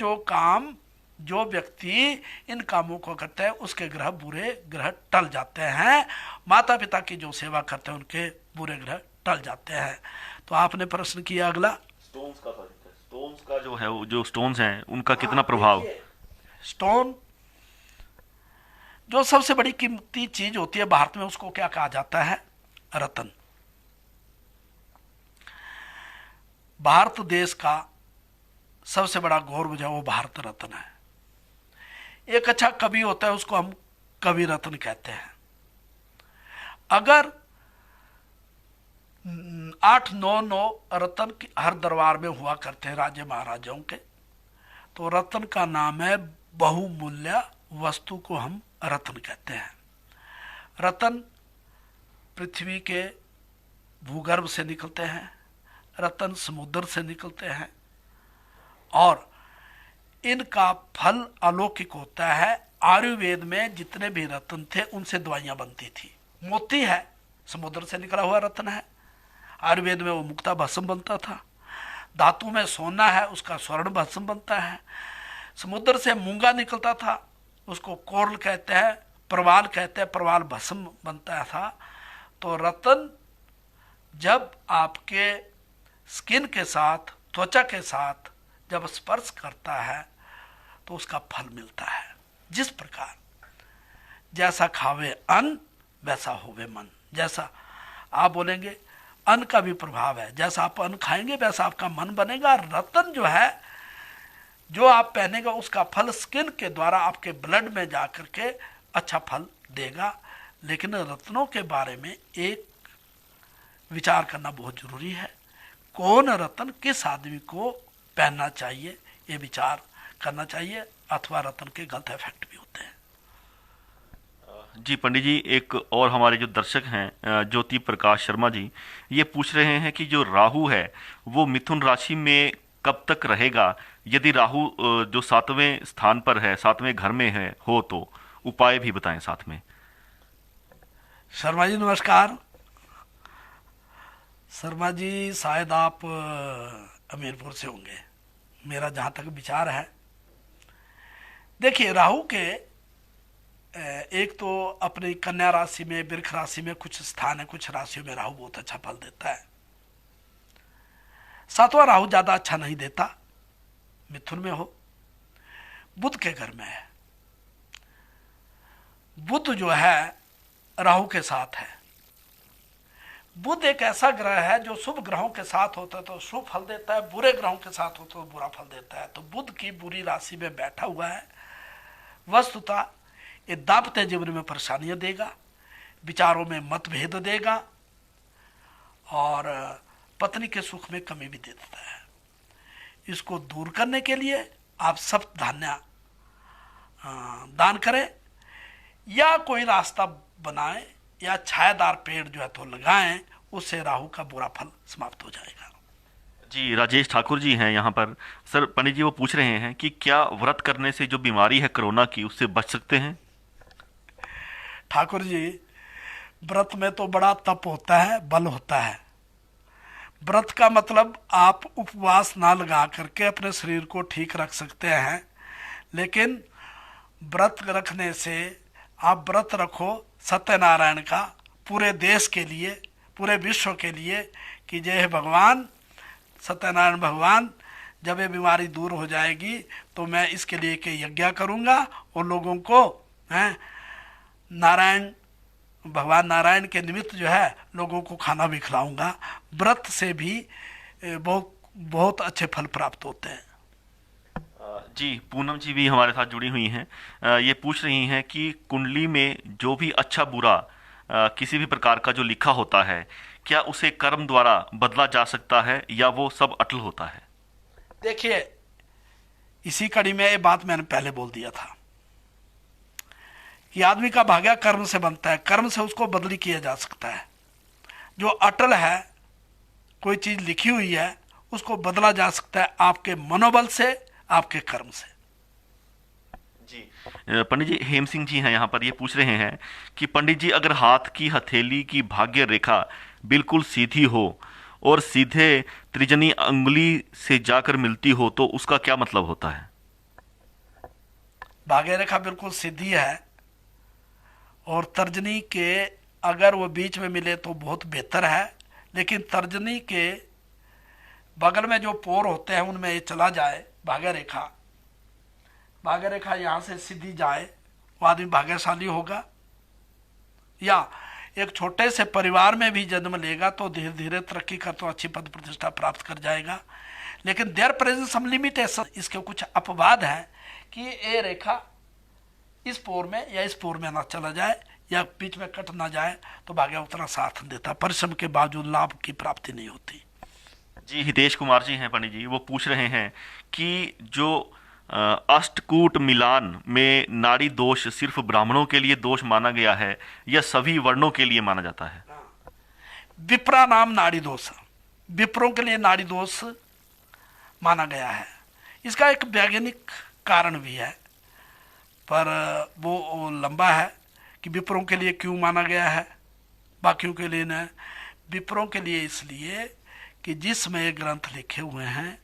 जो व्यक्ति इन कामों को करता है उसके ग्रह बुरे ग्रह टल जाते हैं। माता पिता की जो सेवा करते हैं उनके बुरे ग्रह टल जाते हैं। तो आपने प्रश्न किया अगला, स्टोन्स का जो है, जो स्टोन्स हैं उनका कितना प्रभाव। स्टोन जो सबसे बड़ी कीमती चीज होती है भारत में, उसको क्या कहा जाता है? रत्न। भारत देश का सबसे बड़ा गौरव जो है वो भारत रत्न है। एक अच्छा कवि होता है, उसको हम कवि रत्न कहते हैं। अगर 8-9 रत्न हर दरबार में हुआ करते हैं राजे महाराजाओं के, तो रत्न का नाम है बहुमूल्य वस्तु को हम रत्न कहते हैं। रत्न पृथ्वी के भूगर्भ से निकलते हैं, रत्न समुद्र से निकलते हैं, और इनका फल अलौकिक होता है। आयुर्वेद में जितने भी रत्न थे उनसे दवाइयां बनती थी। मोती है, समुद्र से निकला हुआ रत्न है, आयुर्वेद में वो मुक्ता भस्म बनता था। धातु में सोना है, उसका स्वर्ण भस्म बनता है। समुद्र से मूंगा निकलता था, उसको कोरल कहते हैं, प्रवाल कहते हैं, प्रवाल भस्म बनता था। तो रत्न जब आपके स्किन के साथ, त्वचा के साथ जब स्पर्श करता है तो उसका फल मिलता है। जिस प्रकार जैसा खावे अन्न वैसा होवे मन, जैसा आप बोलेंगे अन्न का भी प्रभाव है। जैसा आप अन्न खाएंगे वैसा आपका मन बनेगा। रत्न जो है, जो आप पहनेगा उसका फल स्किन के द्वारा आपके ब्लड में जाकर के अच्छा फल देगा। लेकिन रत्नों के बारे में एक विचार करना बहुत जरूरी है। कौन रत्न किस आदमी को पहनना चाहिए, ये विचार करना चाहिए, अथवा रत्न के गलत इफेक्ट भी होते हैं। जी पंडित जी, एक और हमारे जो दर्शक हैं ज्योति प्रकाश शर्मा जी, ये पूछ रहे हैं कि जो राहु है वो मिथुन राशि में कब तक रहेगा। यदि राहु जो 7वें स्थान पर है, 7वें घर में है हो, तो उपाय भी बताएं साथ में। शर्मा जी नमस्कार। शर्मा जी शायद आप अमीरपुर से होंगे, मेरा जहाँ तक विचार है। देखिए, राहु के एक तो अपनी कन्या राशि में, वृक्ष राशि में कुछ स्थान है, कुछ राशियों में राहु बहुत अच्छा फल देता है। 7वां राहु ज्यादा अच्छा नहीं देता, मिथुन में हो, बुध के घर में है। बुध जो है राहु के साथ है। बुध एक ऐसा ग्रह है जो शुभ ग्रहों के साथ होता है तो शुभ फल देता है, बुरे ग्रहों के साथ होता है तो बुरा फल देता है। तो बुध की बुरी राशि में बैठा हुआ है। वस्तुतः ये दाम्पत्य जीवन में परेशानियां देगा, विचारों में मतभेद देगा, और पत्नी के सुख में कमी भी दे देता है। इसको दूर करने के लिए आप सप्त धान्य दान करें। या कोई रास्ता बनाएं या छायादार पेड़ जो है तो लगाएं, उससे राहु का बुरा फल समाप्त हो जाएगा। जी, राजेश ठाकुर जी हैं यहाँ पर। सर, पंडित जी वो पूछ रहे हैं कि क्या व्रत करने से जो बीमारी है कोरोना की, उससे बच सकते हैं? ठाकुर जी, व्रत में तो बड़ा तप होता है, बल होता है। व्रत का मतलब आप उपवास ना लगा करके अपने शरीर को ठीक रख सकते हैं, लेकिन व्रत रखने से आप व्रत रखो सत्यनारायण का पूरे देश के लिए, पूरे विश्व के लिए, कि जय हे भगवान सत्यनारायण भगवान, जब ये बीमारी दूर हो जाएगी तो मैं इसके लिए के यज्ञ करूँगा और लोगों को नारायण, भगवान नारायण के निमित्त जो है लोगों को खाना भी खिलाऊंगा। व्रत से भी बहुत बहुत अच्छे फल प्राप्त होते हैं। जी, पूनम जी भी हमारे साथ जुड़ी हुई हैं। ये पूछ रही हैं कि कुंडली में जो भी अच्छा बुरा किसी भी प्रकार का जो लिखा होता है, क्या उसे कर्म द्वारा बदला जा सकता है या वो सब अटल होता है? देखिए, इसी कड़ी में ये बात मैंने पहले बोल दिया था कि आदमी का भाग्य कर्म से बनता है, कर्म से उसको बदली किया जा सकता है। जो अटल है, कोई चीज लिखी हुई है, उसको बदला जा सकता है आपके मनोबल से, आपके कर्म से। जी, पंडित जी हेम सिंह जी हैं यहाँ पर। ये पूछ रहे हैं कि पंडित जी, अगर हाथ की हथेली की भाग्य रेखा बिल्कुल सीधी हो और सीधे त्रिजनी अंगुली से जाकर मिलती हो तो उसका क्या मतलब होता है? भाग्य रेखा बिल्कुल सीधी है और तर्जनी के अगर वो बीच में मिले तो बहुत बेहतर है, लेकिन तर्जनी के बगल में जो पोर होते हैं उनमें ये चला जाए भाग्य रेखा, भाग्य रेखा यहाँ से सीधी जाए, वो आदमी भाग्यशाली होगा। या एक छोटे से परिवार में भी जन्म लेगा तो धीरे धीरे तरक्की कर तो अच्छी पद प्रतिष्ठा प्राप्त कर जाएगा। लेकिन देयर प्रेजेंट सम लिमिटेशन, इसके कुछ अपवाद है कि ये रेखा इस पोर में या इस पोर में ना चला जाए या बीच में कट ना जाए तो भाग्य उतना साथ नहीं देता, परिश्रम के बावजूद लाभ की प्राप्ति नहीं होती। जी, हितेश कुमार जी हैं पंडित जी। वो पूछ रहे हैं कि जो अष्टकूट मिलान में नाड़ी दोष सिर्फ ब्राह्मणों के लिए दोष माना गया है या सभी वर्णों के लिए माना जाता है? विप्रा नाम नाड़ी दोष, विप्रों के लिए नाड़ी दोष माना गया है। इसका एक वैज्ञानिक कारण भी है, पर वो लंबा है कि विप्रों के लिए क्यों माना गया है, बाकियों के लिए न। विप्रों के लिए इसलिए कि जिसमें ये ग्रंथ लिखे हुए हैं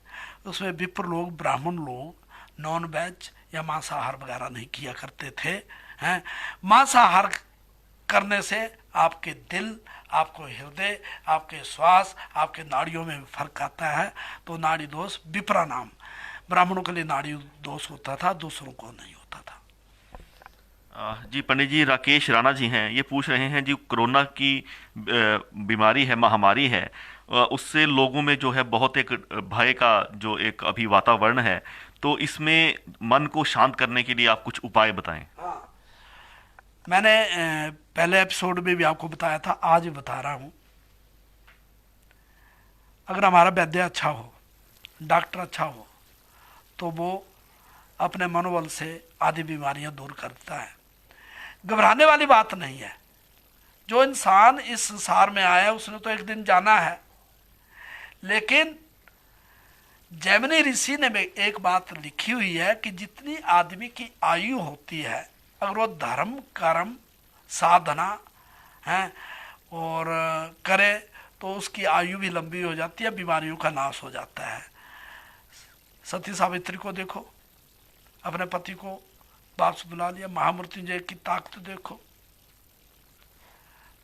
उसमें विप्र लोग, ब्राह्मण लोग नॉन वेज या मांसाहार वगैरह नहीं किया करते थे हैं। मांसाहार करने से आपके दिल, आपको हृदय, आपके श्वास, आपके नाड़ियों में फर्क आता है। तो नाड़ी दोष विप्रा नाम, ब्राह्मणों के लिए नाड़ी दोष होता था, दूसरों को नहीं होता था। जी, पंडित जी राकेश राणा जी हैं। ये पूछ रहे हैं जो कोरोना की बीमारी है, महामारी है, उससे लोगों में जो है बहुत एक भय का जो एक अभी वातावरण है, तो इसमें मन को शांत करने के लिए आप कुछ उपाय बताएं। हाँ, मैंने पहले एपिसोड में भी आपको बताया था, आज भी बता रहा हूं। अगर हमारा वैद्य अच्छा हो, डॉक्टर अच्छा हो, तो वो अपने मनोबल से आदि बीमारियां दूर करता है। घबराने वाली बात नहीं है। जो इंसान इस संसार में आया है उसने तो एक दिन जाना है, लेकिन जैमिनी ऋषि ने एक बात लिखी हुई है कि जितनी आदमी की आयु होती है, अगर वो धर्म कर्म साधना है और करे तो उसकी आयु भी लंबी हो जाती है, बीमारियों का नाश हो जाता है। सती सावित्री को देखो, अपने पति को बाप से बुला लिया, महामृत्युंजय की ताकत देखो,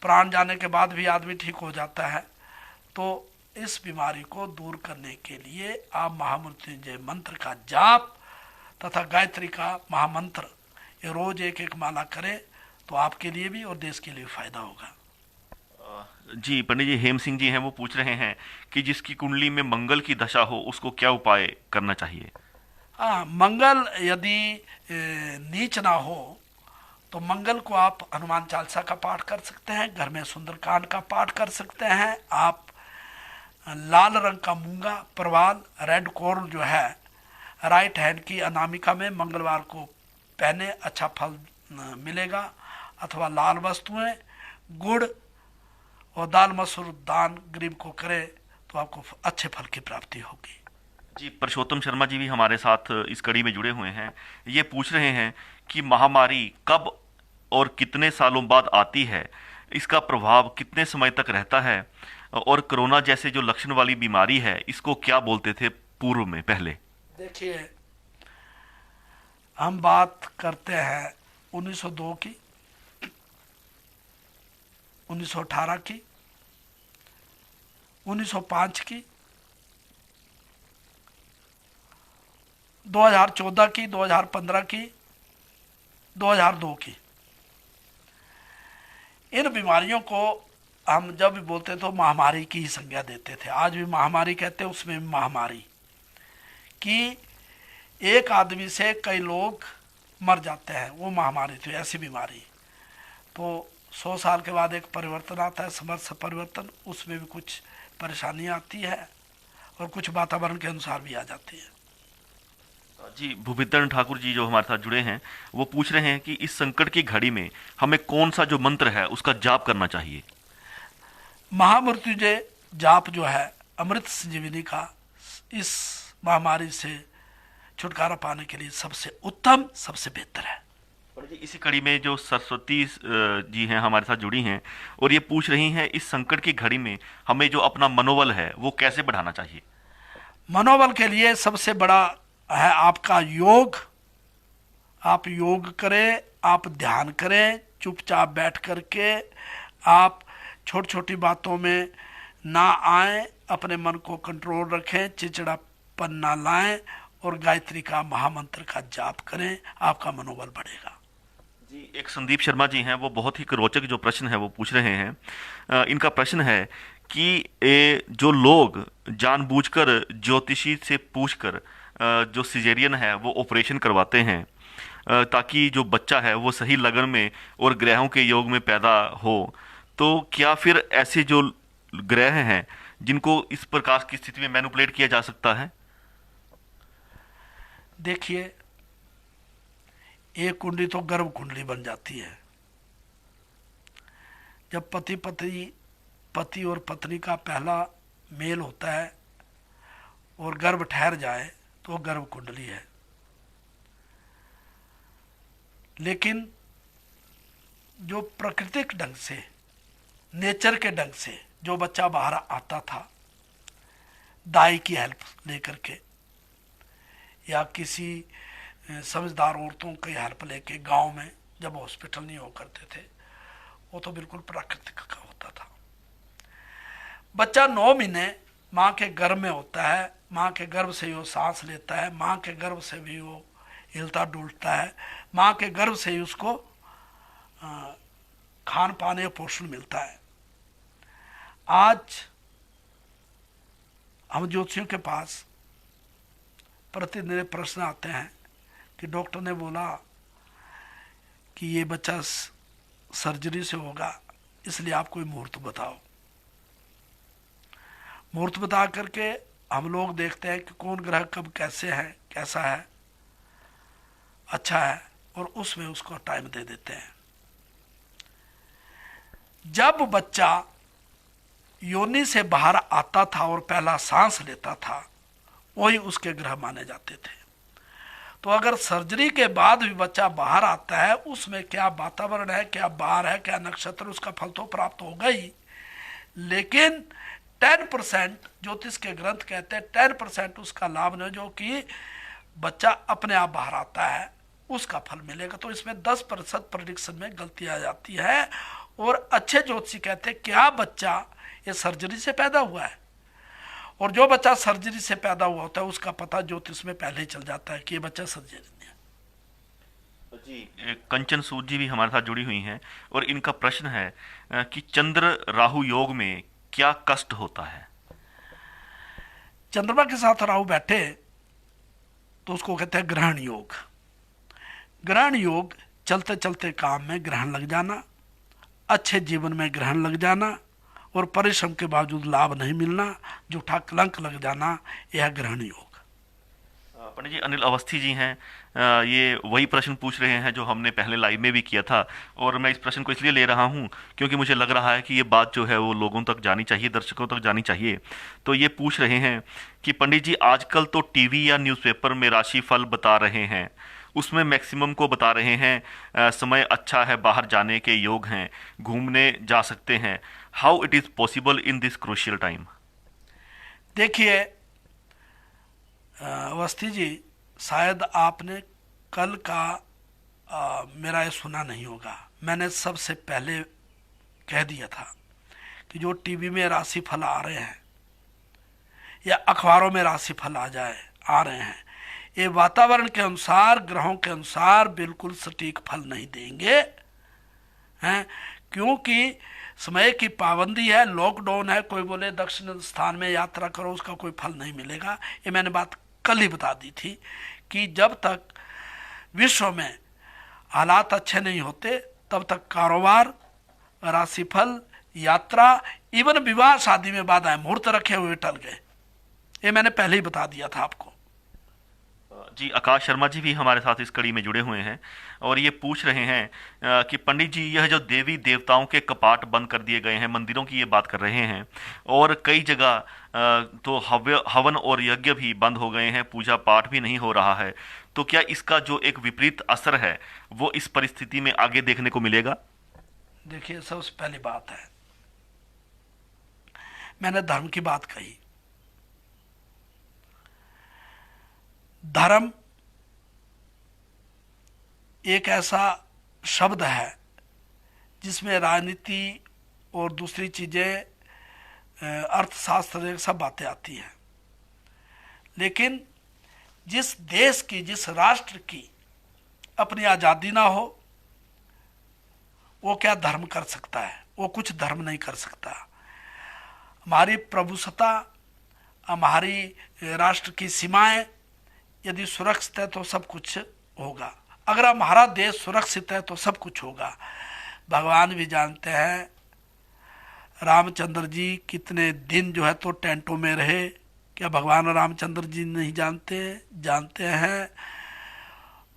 प्राण जाने के बाद भी आदमी ठीक हो जाता है। तो इस बीमारी को दूर करने के लिए आप महामृत्युंजय मंत्र का जाप तथा गायत्री का महामंत्र ये रोज एक एक माला करें तो आपके लिए भी और देश के लिए फायदा होगा। जी, पंडित जी हेम सिंह जी हैं। वो पूछ रहे हैं कि जिसकी कुंडली में मंगल की दशा हो उसको क्या उपाय करना चाहिए? हाँ, मंगल यदि नीच ना हो तो मंगल को आप हनुमान चालीसा का पाठ कर सकते हैं, घर में सुंदरकांड का पाठ कर सकते हैं। आप लाल रंग का मूंगा परवाल, रेड कोर्न जो है राइट हैंड की अनामिका में मंगलवार को पहने, अच्छा फल मिलेगा। अथवा लाल वस्तुएं, गुड़ और दाल मसूर दान गरीब को करें तो आपको अच्छे फल की प्राप्ति होगी। जी, पुरुषोत्तम शर्मा जी भी हमारे साथ इस कड़ी में जुड़े हुए हैं। ये पूछ रहे हैं कि महामारी कब और कितने सालों बाद आती है, इसका प्रभाव कितने समय तक रहता है, और कोरोना जैसे जो लक्षण वाली बीमारी है इसको क्या बोलते थे पूर्व में पहले। देखिए, हम बात करते हैं 1902 की, 1918 की, 1905 की, 2014 की, 2015 की, 2002 की। इन बीमारियों को हम जब भी बोलते तो महामारी की ही संज्ञा देते थे। आज भी महामारी कहते हैं, उसमें भी महामारी कि एक आदमी से कई लोग मर जाते हैं, वो महामारी थी, ऐसी बीमारी। तो 100 साल के बाद एक परिवर्तन आता है, समर्थ परिवर्तन, उसमें भी कुछ परेशानियां आती है और कुछ वातावरण के अनुसार भी आ जाती है। जी, भूपिंदर ठाकुर जी जो हमारे साथ जुड़े हैं वो पूछ रहे हैं कि इस संकट की घड़ी में हमें कौन सा जो मंत्र है उसका जाप करना चाहिए। महामृत्युंजय जाप जो है अमृत संजीवनी का, इस महामारी से छुटकारा पाने के लिए सबसे उत्तम, सबसे बेहतर है। और जी, इसी कड़ी में जो सरस्वती जी हैं हमारे साथ जुड़ी हैं और ये पूछ रही हैं इस संकट की घड़ी में हमें जो अपना मनोबल है वो कैसे बढ़ाना चाहिए। मनोबल के लिए सबसे बड़ा है आपका योग। आप योग करें, आप ध्यान करें, चुपचाप बैठ करके आप छोटी छोटी बातों में ना आए, अपने मन को कंट्रोल रखें, चिड़चिड़ापन ना लाएं और गायत्री का महामंत्र का जाप करें, आपका मनोबल बढ़ेगा। जी, एक संदीप शर्मा जी हैं, वो बहुत ही रोचक जो प्रश्न है वो पूछ रहे हैं। इनका प्रश्न है कि जो लोग जानबूझकर ज्योतिषी से पूछकर जो सिजेरियन है वो ऑपरेशन करवाते हैं ताकि जो बच्चा है वो सही लगन में और ग्रहों के योग में पैदा हो, तो क्या फिर ऐसे जो ग्रह हैं जिनको इस प्रकार की स्थिति में मैनिपुलेट किया जा सकता है। देखिए, एक कुंडली तो गर्भ कुंडली बन जाती है। जब पति और पत्नी का पहला मेल होता है और गर्भ ठहर जाए तो गर्भ कुंडली है। लेकिन जो प्राकृतिक ढंग से, नेचर के ढंग से जो बच्चा बाहर आता था, दाई की हेल्प लेकर के या किसी समझदार औरतों की हेल्प लेके, गांव में जब हॉस्पिटल नहीं हो करते थे, वो तो बिल्कुल प्राकृतिक का होता था। बच्चा 9 महीने माँ के गर्भ में होता है, माँ के गर्भ से ही वो सांस लेता है, माँ के गर्भ से भी वो हिलता डुलता है, माँ के गर्भ से ही उसको खान पान या पोषण मिलता है। आज हम ज्योतिषियों के पास प्रतिदिन प्रश्न आते हैं कि डॉक्टर ने बोला कि ये बच्चा सर्जरी से होगा, इसलिए आप कोई मुहूर्त बताओ। मुहूर्त बता करके हम लोग देखते हैं कि कौन ग्रह कब कैसे है, कैसा है, अच्छा है, और उसमें उसको टाइम दे देते हैं। जब बच्चा योनि से बाहर आता था और पहला सांस लेता था, वही उसके ग्रह माने जाते थे। तो अगर सर्जरी के बाद भी बच्चा बाहर आता है, उसमें क्या वातावरण है, क्या बार है, क्या नक्षत्र, उसका फल तो प्राप्त होगा ही। लेकिन 10% ज्योतिष के ग्रंथ कहते हैं 10% उसका लाभ नहीं, जो कि बच्चा अपने आप बाहर आता है, उसका फल मिलेगा। तो इसमें 10% प्रेडिक्शन में गलती आ जाती है। और अच्छे ज्योतिषी कहते हैं क्या बच्चा ये सर्जरी से पैदा हुआ है, और जो बच्चा सर्जरी से पैदा हुआ होता है उसका पता ज्योतिष में पहले ही चल जाता है कि ये बच्चा सर्जरी है। जी, कंचन सूद जी भी हमारे साथ जुड़ी हुई हैं और इनका प्रश्न है कि चंद्र राहु योग में क्या कष्ट होता है। चंद्रमा के साथ राहु बैठे तो उसको कहते हैं ग्रहण योग। ग्रहण योग चलते चलते काम में ग्रहण लग जाना, अच्छे जीवन में ग्रहण लग जाना और परिश्रम के बावजूद लाभ नहीं मिलना, झूठा कलंक लग जाना, यह ग्रहण योग। पंडित जी, अनिल अवस्थी जी हैं। ये वही प्रश्न पूछ रहे हैं जो हमने पहले लाइव में भी किया था, और मैं इस प्रश्न को इसलिए ले रहा हूं क्योंकि मुझे लग रहा है कि ये बात जो है वो लोगों तक जानी चाहिए, दर्शकों तक जानी चाहिए। तो ये पूछ रहे हैं कि पंडित जी, आजकल तो टीवी या न्यूज़पेपर में राशिफल बता रहे हैं, उसमें मैक्सिमम को बता रहे हैं समय अच्छा है, बाहर जाने के योग हैं, घूमने जा सकते हैं। How it is possible in this crucial time? देखिए अवस्थी जी, शायद आपने कल का मेरा ये सुना नहीं होगा। मैंने सबसे पहले कह दिया था कि जो टीवी में राशिफल आ रहे हैं या अखबारों में राशिफल आ रहे हैं, ये वातावरण के अनुसार, ग्रहों के अनुसार बिल्कुल सटीक फल नहीं देंगे हैं, क्योंकि समय की पाबंदी है, लॉकडाउन है। कोई बोले दक्षिण स्थान में यात्रा करो, उसका कोई फल नहीं मिलेगा। ये मैंने बात कल ही बता दी थी कि जब तक विश्व में हालात अच्छे नहीं होते तब तक कारोबार, राशिफल, यात्रा, इवन विवाह शादी में बाधाएं, मुहूर्त रखे हुए टल गए। ये मैंने पहले ही बता दिया था आपको। जी, आकाश शर्मा जी भी हमारे साथ इस कड़ी में जुड़े हुए हैं, और ये पूछ रहे हैं कि पंडित जी, यह जो देवी देवताओं के कपाट बंद कर दिए गए हैं, मंदिरों की ये बात कर रहे हैं, और कई जगह तो हवन और यज्ञ भी बंद हो गए हैं, पूजा पाठ भी नहीं हो रहा है, तो क्या इसका जो एक विपरीत असर है वो इस परिस्थिति में आगे देखने को मिलेगा? देखिए, सबसे पहली बात है, मैंने धर्म की बात कही। धर्म एक ऐसा शब्द है जिसमें राजनीति और दूसरी चीजें, अर्थशास्त्र, ये सब बातें आती हैं। लेकिन जिस देश की, जिस राष्ट्र की अपनी आज़ादी ना हो, वो क्या धर्म कर सकता है? वो कुछ धर्म नहीं कर सकता। हमारी प्रभुसत्ता, हमारी राष्ट्र की सीमाएं यदि सुरक्षित है तो सब कुछ होगा। अगर हमारा देश सुरक्षित है तो सब कुछ होगा। भगवान भी जानते हैं, रामचंद्र जी कितने दिन जो है तो टेंटों में रहे। क्या भगवान रामचंद्र जी नहीं जानते? जानते हैं।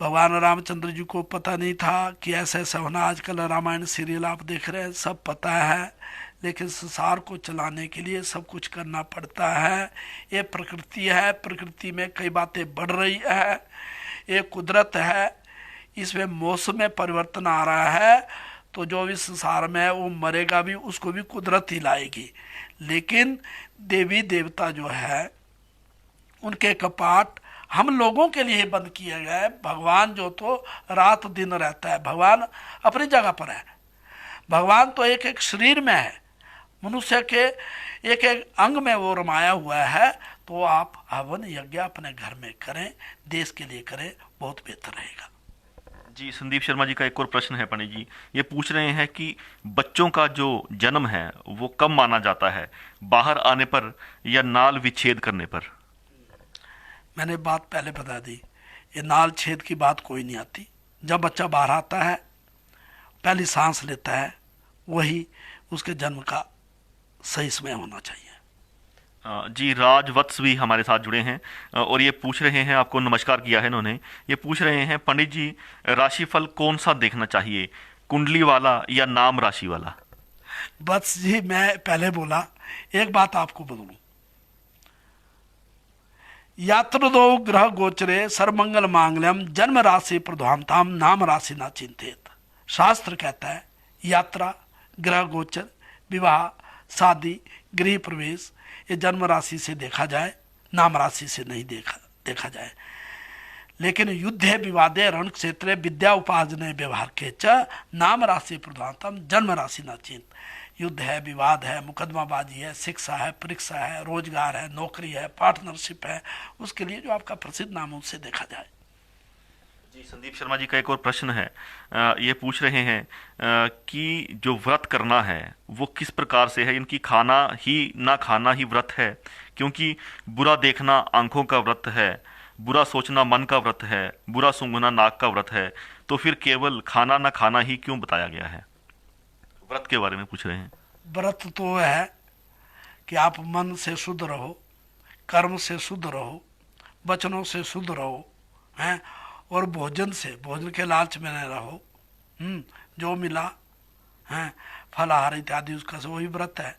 भगवान रामचंद्र जी को पता नहीं था कि ऐसा ऐसा होना। आजकल रामायण सीरियल आप देख रहे हैं, सब पता है, लेकिन संसार को चलाने के लिए सब कुछ करना पड़ता है। ये प्रकृति है, प्रकृति में कई बातें बढ़ रही है, ये कुदरत है, इसमें मौसम में परिवर्तन आ रहा है, तो जो भी संसार में है वो मरेगा भी, उसको भी कुदरत ही लाएगी। लेकिन देवी देवता जो है, उनके कपाट हम लोगों के लिए बंद किए गए। भगवान जो तो रात दिन रहता है, भगवान अपनी जगह पर है। भगवान तो एक एक शरीर में है, मनुष्य के एक एक अंग में वो रमाया हुआ है। तो आप हवन यज्ञ अपने घर में करें, देश के लिए करें, बहुत बेहतर रहेगा। जी, संदीप शर्मा जी का एक और प्रश्न है पंडित जी। ये पूछ रहे हैं कि बच्चों का जो जन्म है वो कब माना जाता है, बाहर आने पर या नाल विच्छेद करने पर? मैंने बात पहले बता दी, ये नाल छेद की बात कोई नहीं आती। जब बच्चा बाहर आता है, पहली सांस लेता है, वही उसके जन्म का सही समय होना चाहिए। जी, राजवत्स भी हमारे साथ जुड़े हैं, और ये पूछ रहे हैं, आपको नमस्कार किया है इन्होंने। ये पूछ रहे हैं, पंडित जी, राशिफल कौन सा देखना चाहिए, कुंडली वाला या नाम राशि वाला? बस जी, मैं पहले बोला, एक बात आपको बोलूं, यात्र दो ग्रह गोचरे सर्वमंगल मांगल्यम जन्म राशि प्रधानताम नाम राशि ना चिंतित। शास्त्र कहता है यात्रा, ग्रह गोचर, विवाह, शादी, गृह प्रवेश, ये जन्म राशि से देखा जाए, नाम राशि से नहीं देखा जाए। लेकिन युद्धे विवादे रण क्षेत्रे विद्या उपार्जने व्यवहार के च नाम राशि प्रधानतम जन्म राशि न चिंत। युद्ध है, विवाद है, मुकदमाबाजी है, शिक्षा है, परीक्षा है, रोजगार है, नौकरी है, पार्टनरशिप है, उसके लिए जो आपका प्रसिद्ध नाम है उससे देखा जाए। जी, संदीप शर्मा जी का एक और प्रश्न है। ये पूछ रहे हैं कि जो व्रत करना है वो किस प्रकार से है, इनकी खाना ही ना खाना ही व्रत है, क्योंकि बुरा देखना आंखों का व्रत है, बुरा सोचना मन का व्रत है, बुरा सूंघना नाक का व्रत है, तो फिर केवल खाना ना खाना ही क्यों बताया गया है? व्रत के बारे में पूछ रहे हैं। व्रत तो है कि आप मन से शुद्ध रहो, कर्म से शुद्ध रहो, वचनों से शुद्ध रहो, हैं, और भोजन से, भोजन के लालच में न रहो। जो मिला, हैं, फलाहार इत्यादि उसका से वही व्रत है।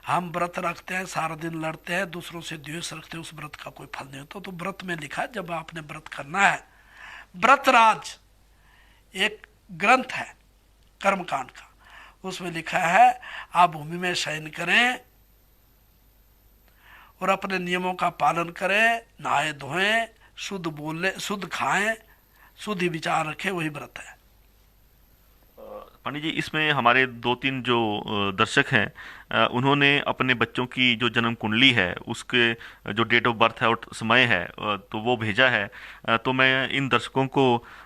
हम व्रत रखते हैं, सारा दिन लड़ते हैं, दूसरों से द्वेष रखते हैं, उस व्रत का कोई फल नहीं होता। तो व्रत में लिखा है, जब आपने व्रत करना है, व्रतराज एक ग्रंथ है कर्मकांड का, उसमें लिखा है आप भूमि में शयन करें और अपने नियमों का पालन करें, नहाए धोएं, शुद्ध बोले, शुद्ध खाएं, शुद्ध ही विचार रखें, वही व्रत है। पंडित जी, इसमें हमारे दो तीन जो दर्शक हैं, उन्होंने अपने बच्चों की जो जन्म कुंडली है उसके जो डेट ऑफ बर्थ है और समय है, तो वो भेजा है। तो मैं इन दर्शकों को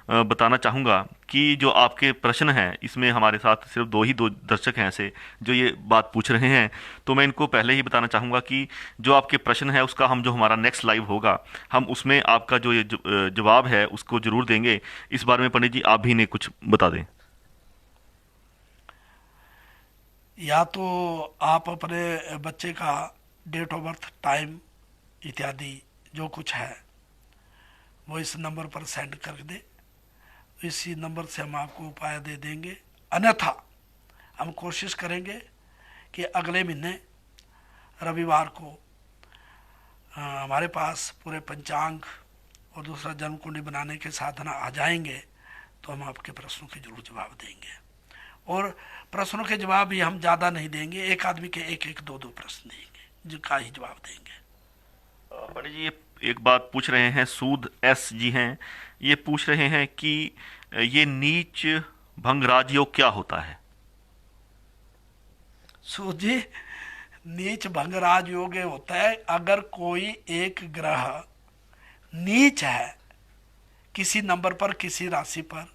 बताना चाहूँगा कि जो आपके प्रश्न हैं, इसमें हमारे साथ सिर्फ दो दर्शक हैं ऐसे जो ये बात पूछ रहे हैं। तो मैं इनको पहले ही बताना चाहूँगा कि जो आपके प्रश्न है उसका हम जो हमारा नेक्स्ट लाइव होगा, हम उसमें आपका जो ये जवाब है उसको ज़रूर देंगे। इस बारे में पंडित जी आप भी इन्हें कुछ बता दें। या तो आप अपने बच्चे का डेट ऑफ बर्थ, टाइम इत्यादि जो कुछ है वो इस नंबर पर सेंड कर दे, इसी नंबर से हम आपको उपाय दे देंगे। अन्यथा हम कोशिश करेंगे कि अगले महीने रविवार को हमारे पास पूरे पंचांग और दूसरा जन्म कुंडली बनाने के साधना आ जाएंगे, तो हम आपके प्रश्नों के जरूर जवाब देंगे। और प्रश्नों के जवाब भी हम ज़्यादा नहीं देंगे, एक आदमी के एक एक दो प्रश्न देंगे, जिनका ही जवाब देंगे। पंडित जी, ये एक बात पूछ रहे हैं, सूद एस जी हैं, ये पूछ रहे हैं कि ये नीच भंग राजयोग क्या होता है? सूजी, नीच भंग राजयोग होता है अगर कोई एक ग्रह नीच है किसी नंबर पर, किसी राशि पर,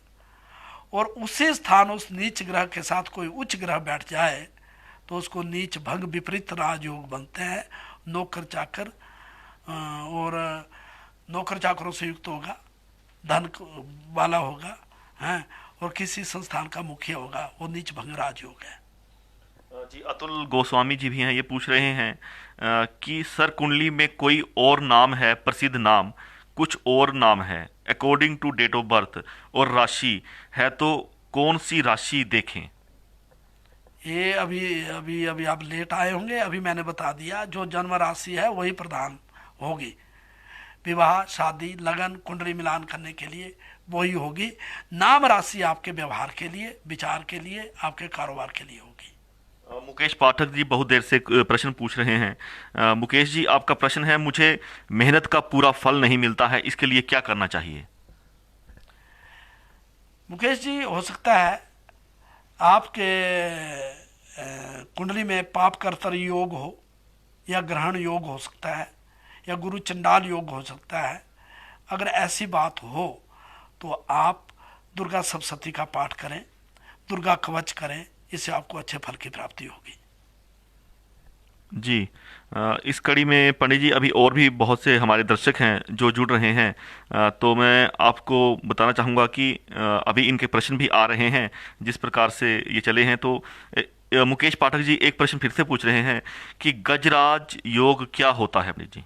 और उसी स्थान उस नीच ग्रह के साथ कोई उच्च ग्रह बैठ जाए, तो उसको नीच भंग विपरीत राजयोग बनते हैं। नौकर चाकर और नौकर चाकरों से युक्त होगा, धन वाला होगा, हैं, और किसी संस्थान का मुखिया होगा, वो नीच भंग राजयोग है। जी, अतुल गोस्वामी जी भी हैं, ये पूछ रहे हैं कि सर कुंडली में कोई और नाम है, प्रसिद्ध नाम कुछ और नाम है according to date of birth, और राशि है तो कौन सी राशि देखें? ये अभी अभी अभी आप लेट आए होंगे, अभी मैंने बता दिया, जो जन्म राशि है वही प्रधान होगी। विवाह, शादी, लगन, कुंडली मिलान करने के लिए वही होगी। नाम राशि आपके व्यवहार के लिए, विचार के लिए, आपके कारोबार के लिए होगी। मुकेश पाठक जी बहुत देर से प्रश्न पूछ रहे हैं। मुकेश जी, आपका प्रश्न है, मुझे मेहनत का पूरा फल नहीं मिलता है, इसके लिए क्या करना चाहिए? मुकेश जी, हो सकता है आपके कुंडली में पाप कर्तर योग हो, या ग्रहण योग हो सकता है, या गुरु चंडाल योग हो सकता है। अगर ऐसी बात हो तो आप दुर्गा सप्तशती का पाठ करें, दुर्गा कवच करें, इससे आपको अच्छे फल की प्राप्ति होगी। जी, इस कड़ी में पंडित जी अभी और भी बहुत से हमारे दर्शक हैं जो जुड़ रहे हैं, तो मैं आपको बताना चाहूँगा कि अभी इनके प्रश्न भी आ रहे हैं जिस प्रकार से ये चले हैं। तो मुकेश पाठक जी एक प्रश्न फिर से पूछ रहे हैं कि गजराज योग क्या होता है पंडित जी?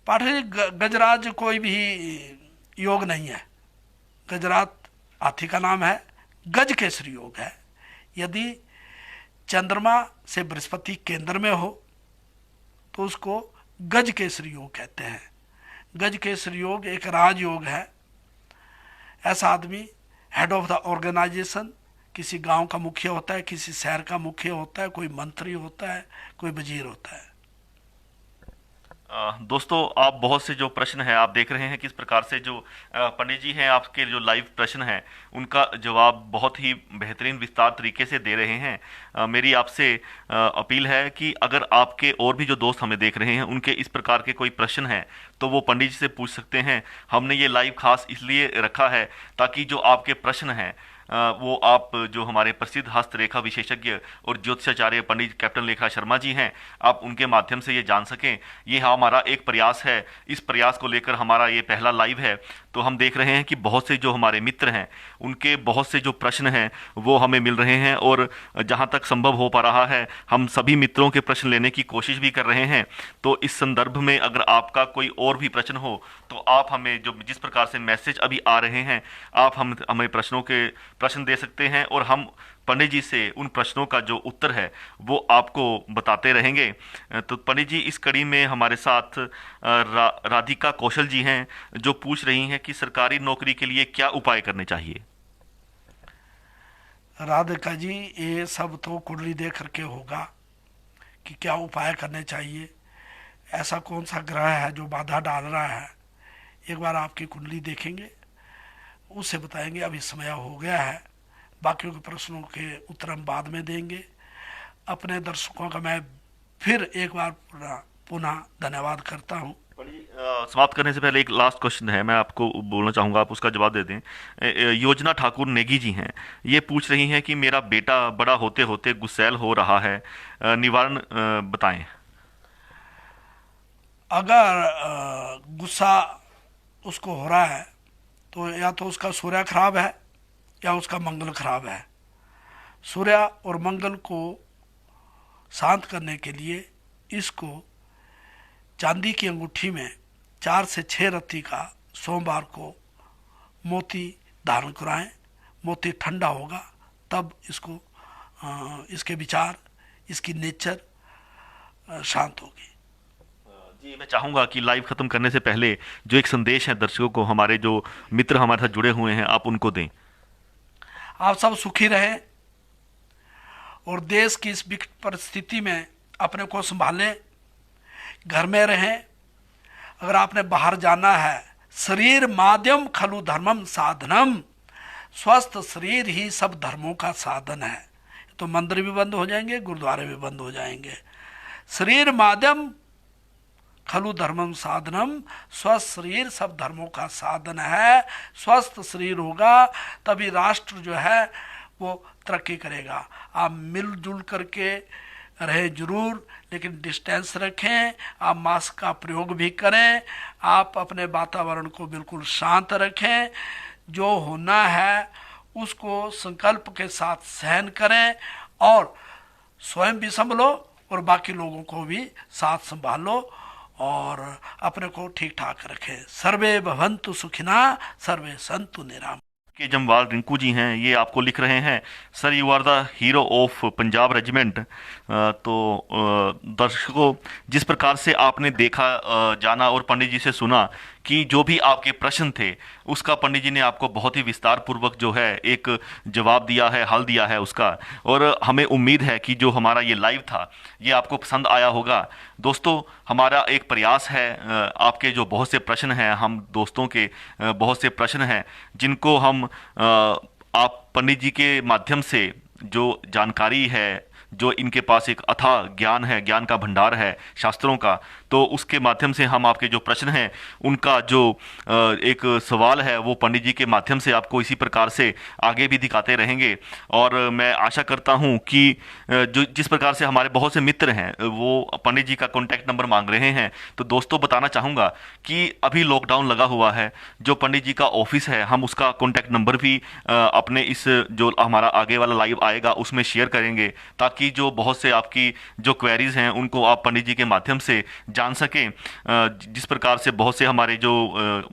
पाठक जी, गजराज कोई भी योग नहीं है। गजराज हाथी का नाम है, गज केसरी योग है। यदि चंद्रमा से बृहस्पति केंद्र में हो तो उसको गज केसरी योग कहते हैं। गज केसरी योग एक राजयोग है। ऐसा आदमी हेड ऑफ द ऑर्गेनाइजेशन, किसी गांव का मुखिया होता है, किसी शहर का मुखिया होता है, कोई मंत्री होता है, कोई वजीर होता है। दोस्तों, आप बहुत से जो प्रश्न हैं आप देख रहे हैं किस प्रकार से जो पंडित जी हैं आपके जो लाइव प्रश्न हैं उनका जवाब बहुत ही बेहतरीन विस्तार तरीके से दे रहे हैं। मेरी आपसे अपील है कि अगर आपके और भी जो दोस्त हमें देख रहे हैं उनके इस प्रकार के कोई प्रश्न हैं तो वो पंडित जी से पूछ सकते हैं। हमने ये लाइव खास इसलिए रखा है ताकि जो आपके प्रश्न हैं वो आप जो हमारे प्रसिद्ध हस्तरेखा विशेषज्ञ और ज्योतिषाचार्य पंडित कैप्टन लेखा शर्मा जी हैं, आप उनके माध्यम से ये जान सकें। ये हमारा एक प्रयास है। इस प्रयास को लेकर हमारा ये पहला लाइव है। तो हम देख रहे हैं कि बहुत से जो हमारे मित्र हैं, उनके बहुत से जो प्रश्न हैं वो हमें मिल रहे हैं, और जहां तक संभव हो पा रहा है हम सभी मित्रों के प्रश्न लेने की कोशिश भी कर रहे हैं। तो इस संदर्भ में अगर आपका कोई और भी प्रश्न हो तो आप हमें जो जिस प्रकार से मैसेज अभी आ रहे हैं, आप हमें प्रश्न दे सकते हैं, और हम पंडित जी से उन प्रश्नों का जो उत्तर है वो आपको बताते रहेंगे। तो पंडित जी, इस कड़ी में हमारे साथ राधिका कौशल जी हैं, जो पूछ रही हैं कि सरकारी नौकरी के लिए क्या उपाय करने चाहिए। राधिका जी, ये सब तो कुंडली देख करके होगा कि क्या उपाय करने चाहिए, ऐसा कौन सा ग्रह है जो बाधा डाल रहा है। एक बार आपकी कुंडली देखेंगे, उससे बताएंगे। अभी समय हो गया है, बाकियों के प्रश्नों के उत्तर हम बाद में देंगे। अपने दर्शकों का मैं फिर एक बार पुनः धन्यवाद करता हूँ। समाप्त करने से पहले एक लास्ट क्वेश्चन है, मैं आपको बोलना चाहूँगा, आप उसका जवाब दे दें। योजना ठाकुर नेगी जी हैं, ये पूछ रही हैं कि मेरा बेटा बड़ा होते होते गुस्सैल हो रहा है, निवारण बताएं। अगर गुस्सा उसको हो रहा है तो या तो उसका सूर्य खराब है या उसका मंगल खराब है। सूर्य और मंगल को शांत करने के लिए इसको चांदी की अंगूठी में 4 से 6 रत्ती का सोमवार को मोती धारण कराएं। मोती ठंडा होगा तब इसको इसके विचार, इसकी नेचर शांत होगी। जी, मैं चाहूँगा कि लाइव ख़त्म करने से पहले जो एक संदेश है दर्शकों को, हमारे जो मित्र हमारे साथ जुड़े हुए हैं, आप उनको दें। आप सब सुखी रहें और देश की इस विकट परिस्थिति में अपने को संभालें, घर में रहें। अगर आपने बाहर जाना है, शरीर माध्यम खलु धर्मम साधनम, स्वस्थ शरीर ही सब धर्मों का साधन है। तो मंदिर भी बंद हो जाएंगे, गुरुद्वारे भी बंद हो जाएंगे। शरीर माध्यम खलु धर्मम साधनम, स्वस्थ शरीर सब धर्मों का साधन है। स्वस्थ शरीर होगा तभी राष्ट्र जो है वो तरक्की करेगा। आप मिलजुल करके रहें जरूर, लेकिन डिस्टेंस रखें। आप मास्क का प्रयोग भी करें। आप अपने वातावरण को बिल्कुल शांत रखें। जो होना है उसको संकल्प के साथ सहन करें और स्वयं भी संभलो और बाकी लोगों को भी साथ संभालो और अपने को ठीक ठाक रखें। सर्वे भवन्तु सुखिना, सर्वे सन्तु निरामया। के जमवाल रिंकू जी हैं, ये आपको लिख रहे हैं, sir you are the hero of Punjab regiment. तो दर्शकों, जिस प्रकार से आपने देखा, जाना और पंडित जी से सुना कि जो भी आपके प्रश्न थे उसका पंडित जी ने आपको बहुत ही विस्तार पूर्वक जो है एक जवाब दिया है, हल दिया है उसका। और हमें उम्मीद है कि जो हमारा ये लाइव था ये आपको पसंद आया होगा। दोस्तों, हमारा एक प्रयास है, आपके जो बहुत से प्रश्न हैं, हम दोस्तों के बहुत से प्रश्न हैं जिनको हम आप पंडित जी के माध्यम से जो जानकारी है, जो इनके पास एक अथाह ज्ञान है, ज्ञान का भंडार है शास्त्रों का, तो उसके माध्यम से हम आपके जो प्रश्न हैं उनका जो एक सवाल है वो पंडित जी के माध्यम से आपको इसी प्रकार से आगे भी दिखाते रहेंगे। और मैं आशा करता हूं कि जो जिस प्रकार से हमारे बहुत से मित्र हैं वो पंडित जी का कॉन्टैक्ट नंबर मांग रहे हैं, तो दोस्तों बताना चाहूँगा कि अभी लॉकडाउन लगा हुआ है। जो पंडित जी का ऑफिस है हम उसका कॉन्टैक्ट नंबर भी अपने इस जो हमारा आगे वाला लाइव आएगा उसमें शेयर करेंगे, ताकि जो बहुत से आपकी जो क्वेरीज हैं उनको आप पंडित जी के माध्यम से जान सकें। जिस प्रकार से बहुत से हमारे जो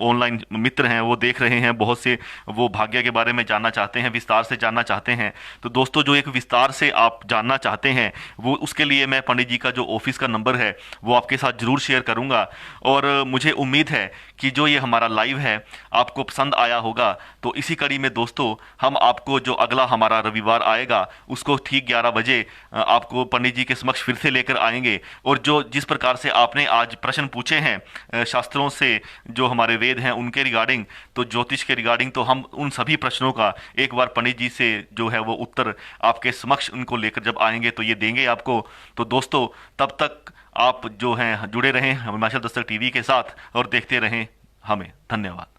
ऑनलाइन मित्र हैं वो देख रहे हैं, बहुत से वो भाग्य के बारे में जानना चाहते हैं, विस्तार से जानना चाहते हैं। तो दोस्तों, जो एक विस्तार से आप जानना चाहते हैं वो उसके लिए मैं पंडित जी का जो ऑफिस का नंबर है वो आपके साथ जरूर शेयर करूंगा। और मुझे उम्मीद है कि जो ये हमारा लाइव है आपको पसंद आया होगा। तो इसी कड़ी में दोस्तों, हम आपको जो अगला हमारा रविवार आएगा उसको ठीक 11 बजे आपको पंडित जी के समक्ष फिर से लेकर आएंगे। और जो जिस प्रकार से आपने आज प्रश्न पूछे हैं शास्त्रों से, जो हमारे वेद हैं उनके रिगार्डिंग, तो ज्योतिष के रिगार्डिंग, तो हम उन सभी प्रश्नों का एक बार पंडित जी से जो है वो उत्तर आपके समक्ष उनको लेकर जब आएंगे तो ये देंगे आपको। तो दोस्तों, तब तक आप जो हैं जुड़े रहें हिमाचल दस्तक टीवी के साथ और देखते रहें हमें। धन्यवाद।